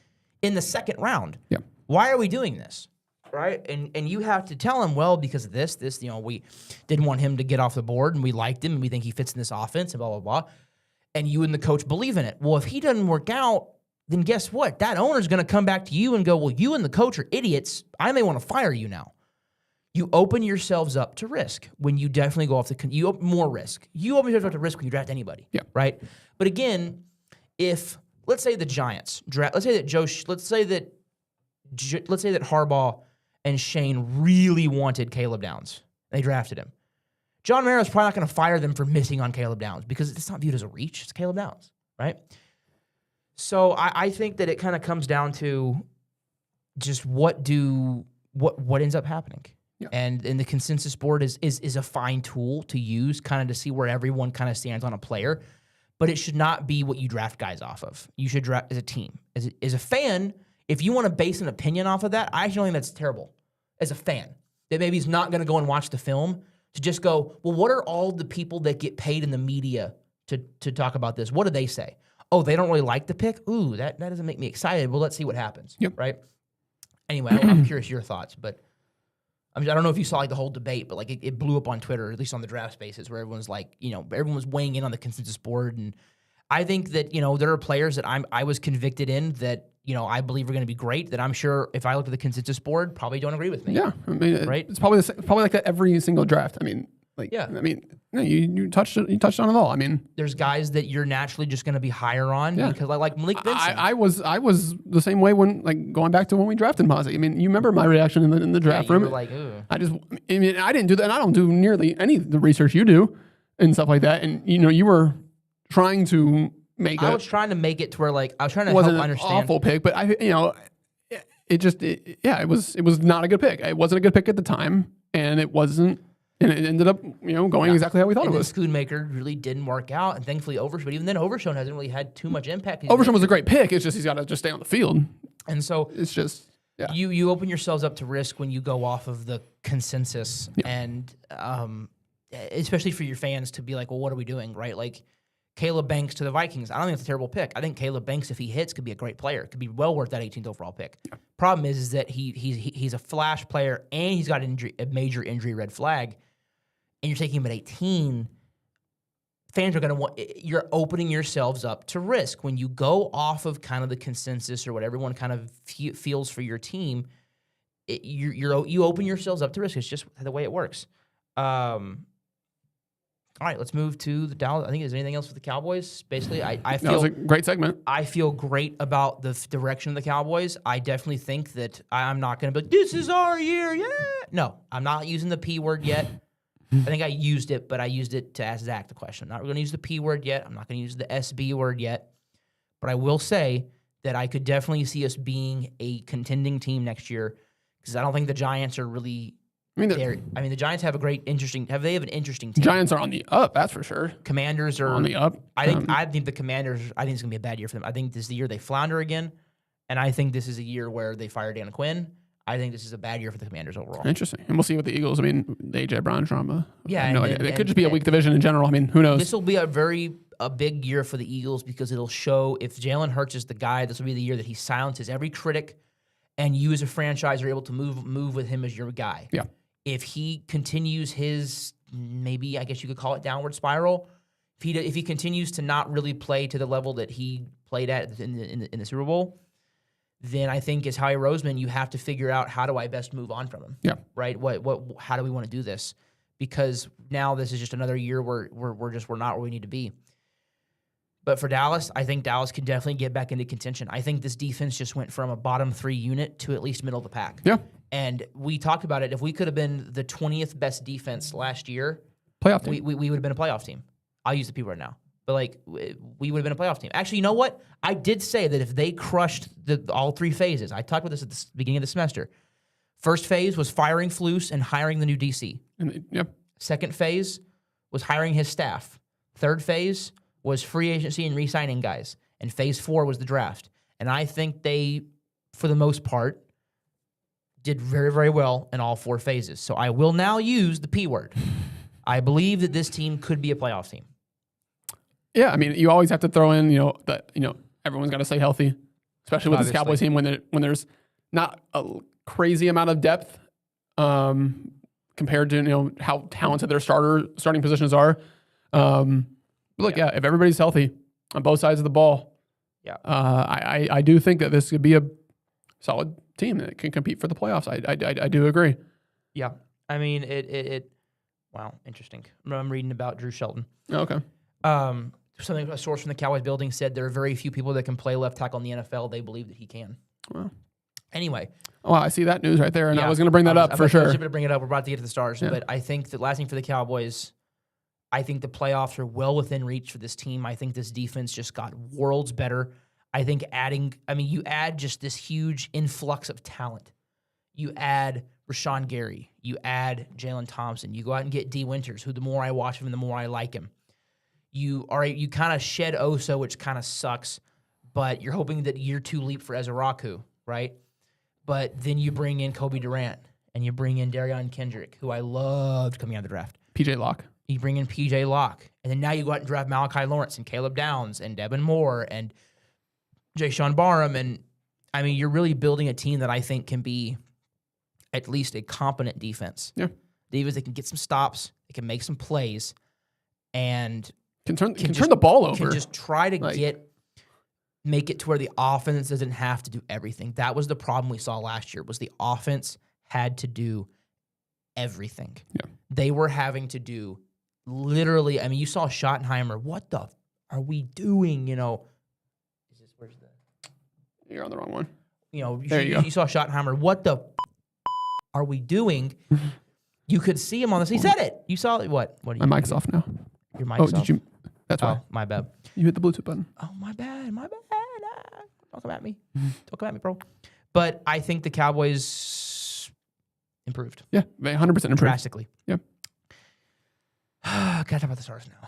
in the 2nd round. Yeah. Why are we doing this? Right? And you have to tell him, well, because of this, we didn't want him to get off the board, and we liked him, and we think he fits in this offense, and blah, blah, blah. And you and the coach believe in it. Well, if he doesn't work out, then guess what? That owner's going to come back to you and go, well, you and the coach are idiots. I may want to fire you now. You open yourselves up to risk when you definitely go off you open more risk. You open yourself up to risk when you draft anybody. Yeah. Right? But again, let's say the Giants draft, let's say that Harbaugh and Shane really wanted Caleb Downs. They drafted him. John Mara's probably not going to fire them for missing on Caleb Downs because it's not viewed as a reach. It's Caleb Downs, right? So I think that it kind of comes down to just what ends up happening. Yeah. And the consensus board is a fine tool to use kind of to see where everyone kind of stands on a player, but it should not be what you draft guys off of. You should draft as a team. As a fan, if you want to base an opinion off of that, I actually think that's terrible. As a fan, that maybe he's not going to go and watch the film to just go, well, what are all the people that get paid in the media to talk about this? What do they say? Oh, they don't really like the pick? Ooh, that doesn't make me excited. Well, let's see what happens, right? Anyway, I'm curious your thoughts, but I don't know if you saw like the whole debate, but like it blew up on Twitter, at least on the draft spaces, where everyone's like, everyone was weighing in on the consensus board. And I think that, there are players that I was convicted in that, I believe are going to be great, that I'm sure if I look at the consensus board, probably don't agree with me. Yeah. I mean, right? It's probably like that every single draft. I mean, you touched on it all. I mean, there's guys that you're naturally just going to be higher on because I like Malik Vincent. I was the same way when, like, going back to when we drafted Mozzie. I mean, you remember my reaction in the draft room. You were like, ugh. I didn't do that, and I don't do nearly any of the research you do and stuff like that. And you were trying to make. I was trying to make it to where, like, I was trying to help understand. It wasn't an awful pick, but it was not a good pick. It wasn't a good pick at the time, and it wasn't. And it ended up, going exactly how we thought it was. Schoonmaker really didn't work out, and thankfully Overshown. But even then, Overshown hasn't really had too much impact. Overshown was a great pick. It's just he's got to just stay on the field. And so it's just you open yourselves up to risk when you go off of the consensus, and especially for your fans to be like, well, what are we doing, right? Like Caleb Banks to the Vikings. I don't think it's a terrible pick. I think Caleb Banks, if he hits, could be a great player. Could be well worth that 18th overall pick. Yeah. Problem is that he's a flash player, and he's got a major injury red flag. And you're taking him at 18, fans are going to want, you're opening yourselves up to risk. When you go off of kind of the consensus or what everyone kind of feels for your team, you open yourselves up to risk. It's just the way it works. All right, let's move to the Dallas. I think, is there anything else with the Cowboys? Basically, I feel... That was a great segment. I feel great about the direction of the Cowboys. I definitely think that I'm not going to be like, this is our year, yeah! No, I'm not using the P word yet. I think I used it, but I used it to ask Zach the question. I'm not going to use the P word yet. I'm not going to use the SB word yet. But I will say that I could definitely see us being a contending team next year because I don't think the Giants are really there. I mean, the Giants have an interesting team. Giants are on the up, that's for sure. Commanders are on the up. I think the Commanders, I think it's going to be a bad year for them. I think this is the year they flounder again, and I think this is a year where they fire Dan Quinn. I think this is a bad year for the Commanders overall. Interesting. And we'll see with the Eagles. I mean, the A.J. Brown drama. Yeah. No idea. It could just be a weak division in general. I mean, who knows? This will be a big year for the Eagles because it'll show if Jalen Hurts is the guy, this will be the year that he silences every critic and you as a franchise are able to move with him as your guy. Yeah. If he continues his, maybe, I guess you could call it downward spiral, if he continues to not really play to the level that he played at in the Super Bowl, then I think as Howie Roseman, you have to figure out how do I best move on from him. Yeah. Right. How do we want to do this? Because now this is just another year where we're not where we need to be. But for Dallas, I think Dallas can definitely get back into contention. I think this defense just went from a bottom 3 unit to at least middle of the pack. Yeah. And we talked about it. If we could have been the 20th best defense last year, playoff team. We would have been a playoff team. I'll use the P word now. But, like, we would have been a playoff team. Actually, you know what? I did say that if they crushed all 3 phases, I talked about this at the beginning of the semester. First phase was firing Flus and hiring the new DC. Yep. Second phase was hiring his staff. Third phase was free agency and re-signing guys. And phase 4 was the draft. And I think they, for the most part, did very, very well in all 4 phases. So I will now use the P word. I believe that this team could be a playoff team. Yeah, I mean, you always have to throw in, that everyone's got to stay healthy, especially with this Cowboys team when there's not a crazy amount of depth compared to how talented their starting positions are. But look, if everybody's healthy on both sides of the ball, I do think that this could be a solid team that can compete for the playoffs. I do agree. Yeah, I mean it. Wow, interesting. I'm reading about Drew Shelton. Oh, okay. A source from the Cowboys building said there are very few people that can play left tackle in the NFL. They believe that he can. Wow. Anyway. Oh, I see that news right there, and Yeah, I was going to bring that up for sure. I was going to bring it up. We're about to get to the Stars, but I think that last thing for the Cowboys, I think the playoffs are well within reach for this team. I think this defense just got worlds better. I think you add just this huge influx of talent. You add Rashawn Gary. You add Jalen Thompson. You go out and get D. Winters, who the more I watch him, the more I like him. You kind of shed Oso, which kind of sucks, but you're hoping that year 2 leap for Ezeraku, right? But then you bring in Kobe Durant, and you bring in Darion Kendrick, who I loved coming out of the draft. PJ Locke. You bring in PJ Locke, and then now you go out and draft Malachi Lawrence and Caleb Downs and Devin Moore and Jay-Sean Barham. And, you're really building a team that I think can be at least a competent defense. Yeah. Defense that can get some stops, they can make some plays, and can turn the ball over. Can just try to make it to where the offense doesn't have to do everything. That was the problem we saw last year, was the offense had to do everything. Yeah. They were having to do literally, you saw Schottenheimer, what the are we doing, where's the... You're on the wrong one. You saw Schottenheimer, what the are we doing? You could see him on this. He said it. You saw it. What? What? My mic's off now. Your mic's off? Did you? That's why. Oh, my bad. You hit the Bluetooth button. Oh, my bad. Don't come at me. Don't come at me, bro. But I think the Cowboys improved. Yeah, 100% improved. Drastically. Yeah. Gotta talk about the Stars now.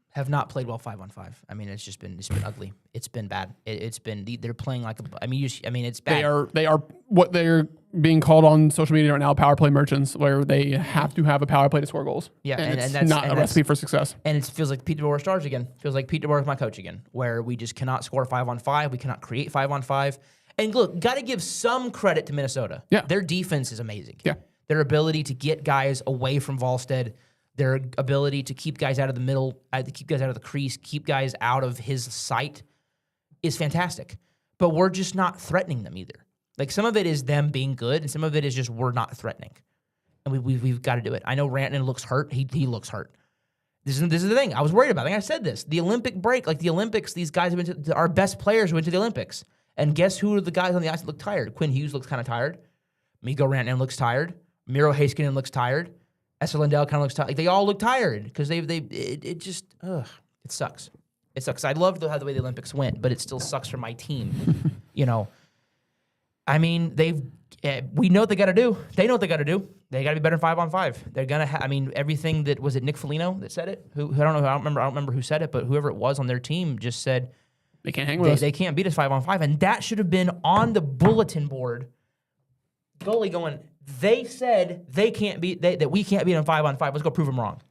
Have not played well 5-on-5. It's been ugly. It's been bad. They're playing like it's bad. They are what they're being called on social media right now, power play merchants, where they have to have a power play to score goals. Yeah, and that's not a recipe for success. And it feels like Pete DeBoer Stars again. Feels like Pete DeBoer is my coach again, where we just cannot score 5-on-5. We cannot create 5-on-5. And look, got to give some credit to Minnesota. Yeah, their defense is amazing. Yeah, their ability to get guys away from Volstead. Their ability to keep guys out of the middle, keep guys out of the crease, keep guys out of his sight is fantastic. But we're just not threatening them either. Like, some of it is them being good, and some of it is just we're not threatening. And we've got to do it. I know Rantanen looks hurt. He looks hurt. This is the thing. I was worried about. I think I said this. The Olympic break, like the Olympics, these guys have been our best players went to the Olympics. And guess who are the guys on the ice that look tired? Quinn Hughes looks kind of tired. Mikko Rantanen looks tired. Miro Heiskanen looks tired. Esther Lindell kind of looks tired. Like, they all look tired because it sucks. It sucks. I loved how the way the Olympics went, but it still sucks for my team. We know what they got to do. They know what they got to do. They got to be better than 5-on-5. They're gonna everything that was it Nick Foligno that said it. Who I don't remember who said it, but whoever it was on their team just said they can't hang with us. They can't beat us 5-on-5, and that should have been on the bulletin board. Goalie going. They said they can't beat that we can't beat them 5-on-5. Let's go prove them wrong.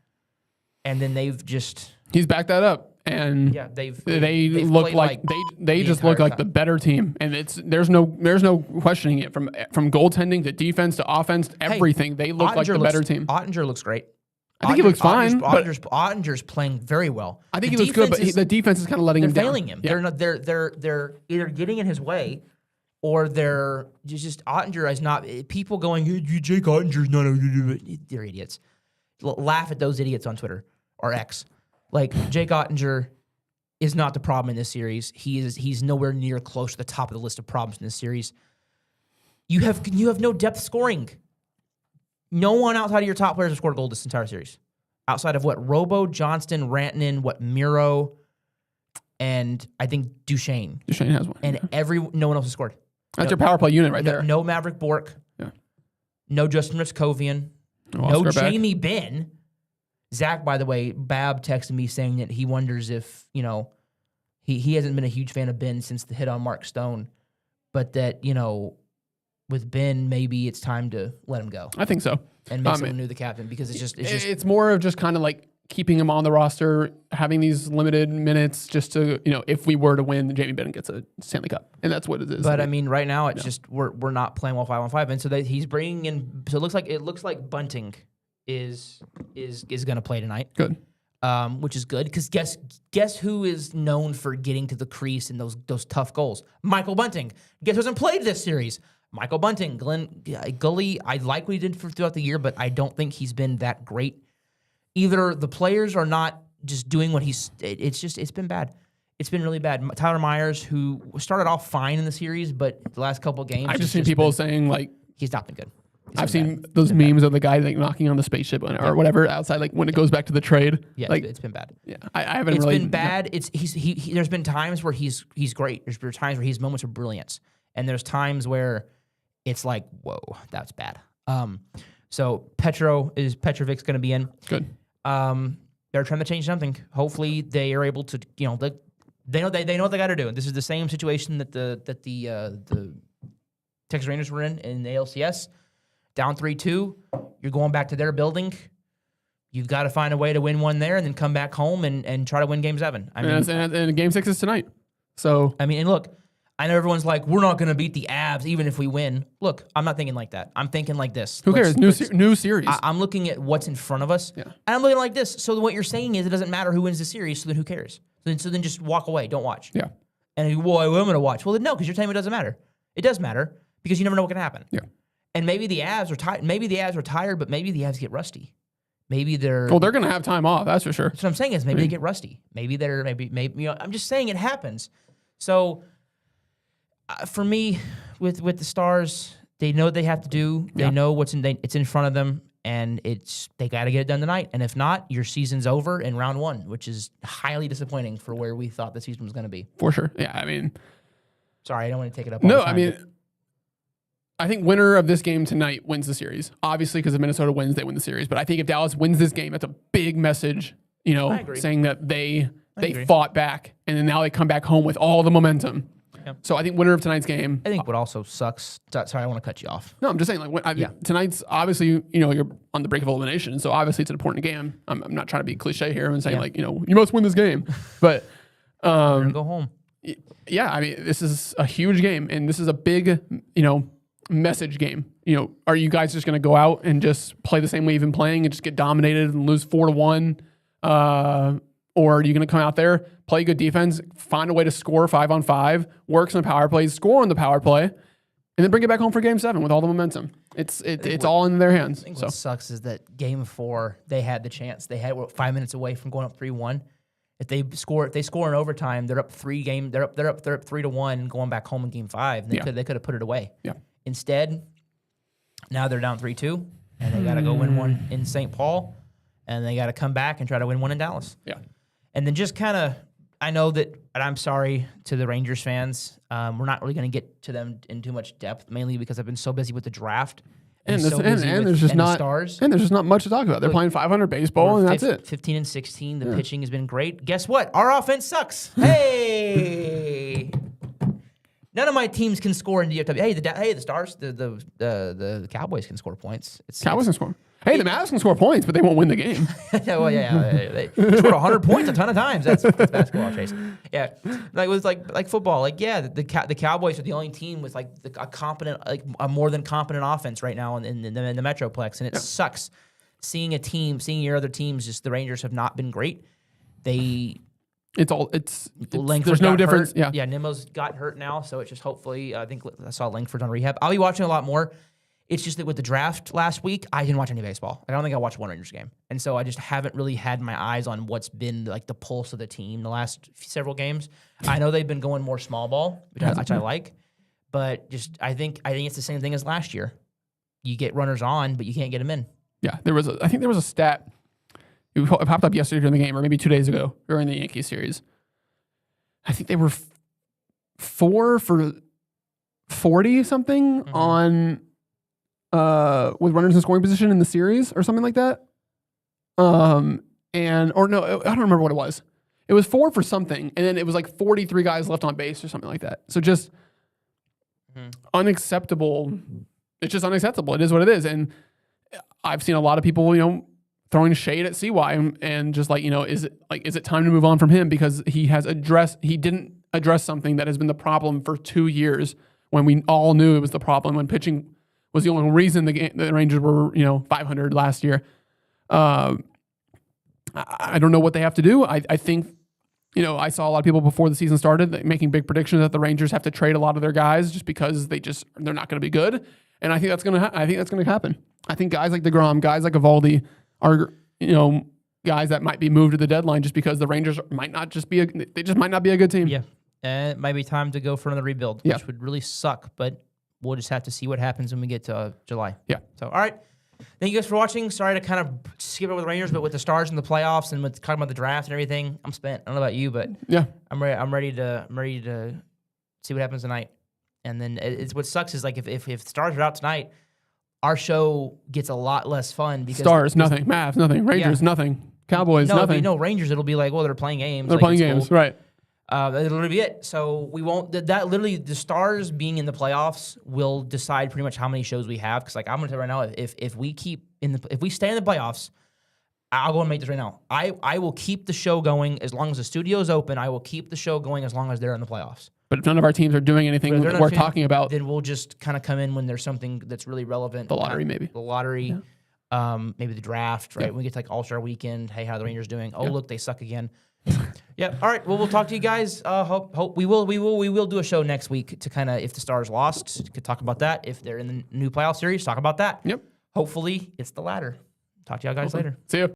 And then he's backed that up, and they look like they just look like the better team, and there's no questioning it from goaltending to defense to offense to everything. They look like the better team. Ottinger looks great. I think he looks fine. Ottinger's playing very well. I think he looks good, but the defense is kind of letting him down. They're failing him. Yeah. They're either getting in his way. Or they're just Ottinger is not people going. Hey, Jake Ottinger's not. They're idiots. Laugh at those idiots on Twitter or X. Like, Jake Ottinger is not the problem in this series. He's nowhere near close to the top of the list of problems in this series. You have no depth scoring. No one outside of your top players has scored a goal this entire series. Outside of Robo, Johnston, Rantanen, Miro, and I think Duchesne. Duchesne has one. And no one else has scored. That's your power play unit right there. No Maverick Bork. Yeah. No Justin Ristkovian. No Jamie Benn. Zach, by the way, Bab texted me saying that he wonders if, he hasn't been a huge fan of Ben since the hit on Mark Stone, but that, with Ben, maybe it's time to let him go. I think so. And make someone new the captain, because it's more of just kind of like keeping him on the roster, having these limited minutes just to, if we were to win, Jamie Benn gets a Stanley Cup. And that's what it is. But right now it's just we're not playing well 5-on-5. And so he's bringing in, so it looks like Bunting is going to play tonight. Good. Which is good, because guess who is known for getting to the crease in those tough goals? Michael Bunting. Guess who hasn't played this series? Michael Bunting. Gully, I like what he did throughout the year, but I don't think he's been that great. Either the players are not just doing what it's been bad. it's been really bad. Tyler Myers, who started off fine in the series, but the last couple of games, I've just seen people saying like he's not been good. I've seen those memes of the guy like knocking on the spaceship or whatever outside, like when it goes back to the trade. Yeah, like, it's been bad. Yeah, I haven't. It's been bad. It's there's been times where he's great. There's been times where he's moments of brilliance, and there's times where it's like, whoa, that's bad. So Petrovic's going to be in. Good. They're trying to change something. Hopefully, they are able to. They know what they got to do. This is the same situation that the Texas Rangers were in the ALCS. Down 3-2, you're going back to their building. You've got to find a way to win one there and then come back home and try to win Game 7. And Game 6 is tonight. So and look, I know everyone's like, we're not going to beat the Avs even if we win. Look, I'm not thinking like that. I'm thinking like this. Who cares? New series. I'm looking at what's in front of us. Yeah. And I'm looking like this. So what you're saying is it doesn't matter who wins the series, so then who cares? So then just walk away. Don't watch. Yeah. And I'm going to watch. Well, then no, because you're telling me it doesn't matter. It does matter because you never know what can happen. Yeah. And maybe the Avs are tired. Maybe the Avs are tired, but maybe the Avs get rusty. Maybe they're. Well, they're going to have time off. That's for sure. That's what I'm saying is maybe they get rusty. Maybe I'm just saying it happens. So for me, with the Stars, they know what they have to do. They know it's in front of them, and they got to get it done tonight. And if not, your season's over in round 1, which is highly disappointing for where we thought the season was going to be. For sure. Yeah, sorry, I don't want to take it up. No, I think winner of this game tonight wins the series. Obviously, because if Minnesota wins, they win the series. But I think if Dallas wins this game, that's a big message, saying that they fought back and then now they come back home with all the momentum. Yep. So I think winner of tonight's game. I think what also sucks. Sorry, I want to cut you off. No, I'm just saying, tonight's obviously, you're on the brink of elimination. So obviously it's an important game. I'm not trying to be cliche here and saying you must win this game. But we're gonna go home. Yeah, this is a huge game and this is a big, message game. Are you guys just going to go out and just play the same way you've been playing and just get dominated and lose 4-1? Or are you going to come out there, play good defense, find a way to score 5-on-5, work some power plays, score on the power play, and then bring it back home for Game 7 with all the momentum? It's all in their hands. What sucks is that Game 4, they had the chance. They had 5 minutes away from going up 3-1. If they score in overtime, they're up 3-1 going back home in Game 5. And they could have put it away. Yeah. Instead, now they're down 3-2, and they got to go win one in St. Paul, and they got to come back and try to win one in Dallas. Yeah. And then just kind of, I know that, and I'm sorry to the Rangers fans, we're not really going to get to them in too much depth, mainly because I've been so busy with the draft. And there's just not much to talk about. They're playing 500 baseball, and that's it. 15 and 16. The pitching has been great. Guess what? Our offense sucks. Hey. None of my teams can score in DFW. Hey, the Stars, the Cowboys can score points. Cowboys can score. Hey, the Mavs can score points, but they won't win the game. They scored 100 points a ton of times. That's basketball, Chase. Yeah, it was like football. The Cowboys are the only team with a competent, a more than competent offense right now in the Metroplex, and it sucks seeing your other teams. Just the Rangers have not been great. There's no difference. Hurt. Yeah. Nimmo's got hurt now, so it's just hopefully. I think I saw Langford's on rehab. I'll be watching a lot more. It's just that with the draft last week, I didn't watch any baseball. I don't think I watched one Rangers game, and so I just haven't really had my eyes on what's been the pulse of the team the last several games. I know they've been going more small ball, which I like, but just I think it's the same thing as last year. You get runners on, but you can't get them in. Yeah, I think there was a stat. It popped up yesterday during the game, or maybe 2 days ago during the Yankees series. I think they were 4 for 40 something on with runners in scoring position in the series or something like that. I don't remember what it was. It was 4 for something, and then it was 43 guys left on base or something like that. So just unacceptable. It's just unacceptable. It is what it is, and I've seen a lot of people, throwing shade at CY and just is it time to move on from him because he didn't address something that has been the problem for 2 years when we all knew it was the problem when pitching was the only reason the Rangers were 500 last year. I don't know what they have to do. I think I saw a lot of people before the season started making big predictions that the Rangers have to trade a lot of their guys just because they're not going to be good, and I think that's going to happen. I think guys like DeGrom, guys like Eovaldi are, guys that might be moved to the deadline just because the Rangers might not just be they just might not be a good team. Yeah. And it might be time to go for another rebuild, which would really suck, but we'll just have to see what happens when we get to July. Yeah. So, all right. Thank you guys for watching. Sorry to kind of skip it with the Rangers, but with the Stars in the playoffs and with talking about the draft and everything, I'm spent. I don't know about you, but I'm ready to see what happens tonight. And then it's what sucks is like if the Stars are out tonight, our show gets a lot less fun because Stars, nothing. Mavs, nothing. Rangers, nothing. Cowboys, nothing. No, Rangers, it'll be like, well, they're playing games. They're playing games, right. That'll literally be it. So we won't. That literally, the Stars being in the playoffs will decide pretty much how many shows we have. Because like I'm gonna tell you right now, if we stay in the playoffs, I'll go and make this right now. I will keep the show going as long as the studio is open. I will keep the show going as long as they're in the playoffs. But if none of our teams are doing anything that we're talking about, then we'll just kind of come in when there's something that's really relevant. The lottery, maybe. The lottery, maybe the draft, right? When we get to like All-Star Weekend. Hey, how are the Rangers doing? Oh, look, they suck again. Yeah. All right. Well, we'll talk to you guys. Hope we will do a show next week to kind of, if the Stars lost, could talk about that. If they're in the new playoff series, talk about that. Yep. Hopefully it's the latter. Talk to y'all guys later. See ya.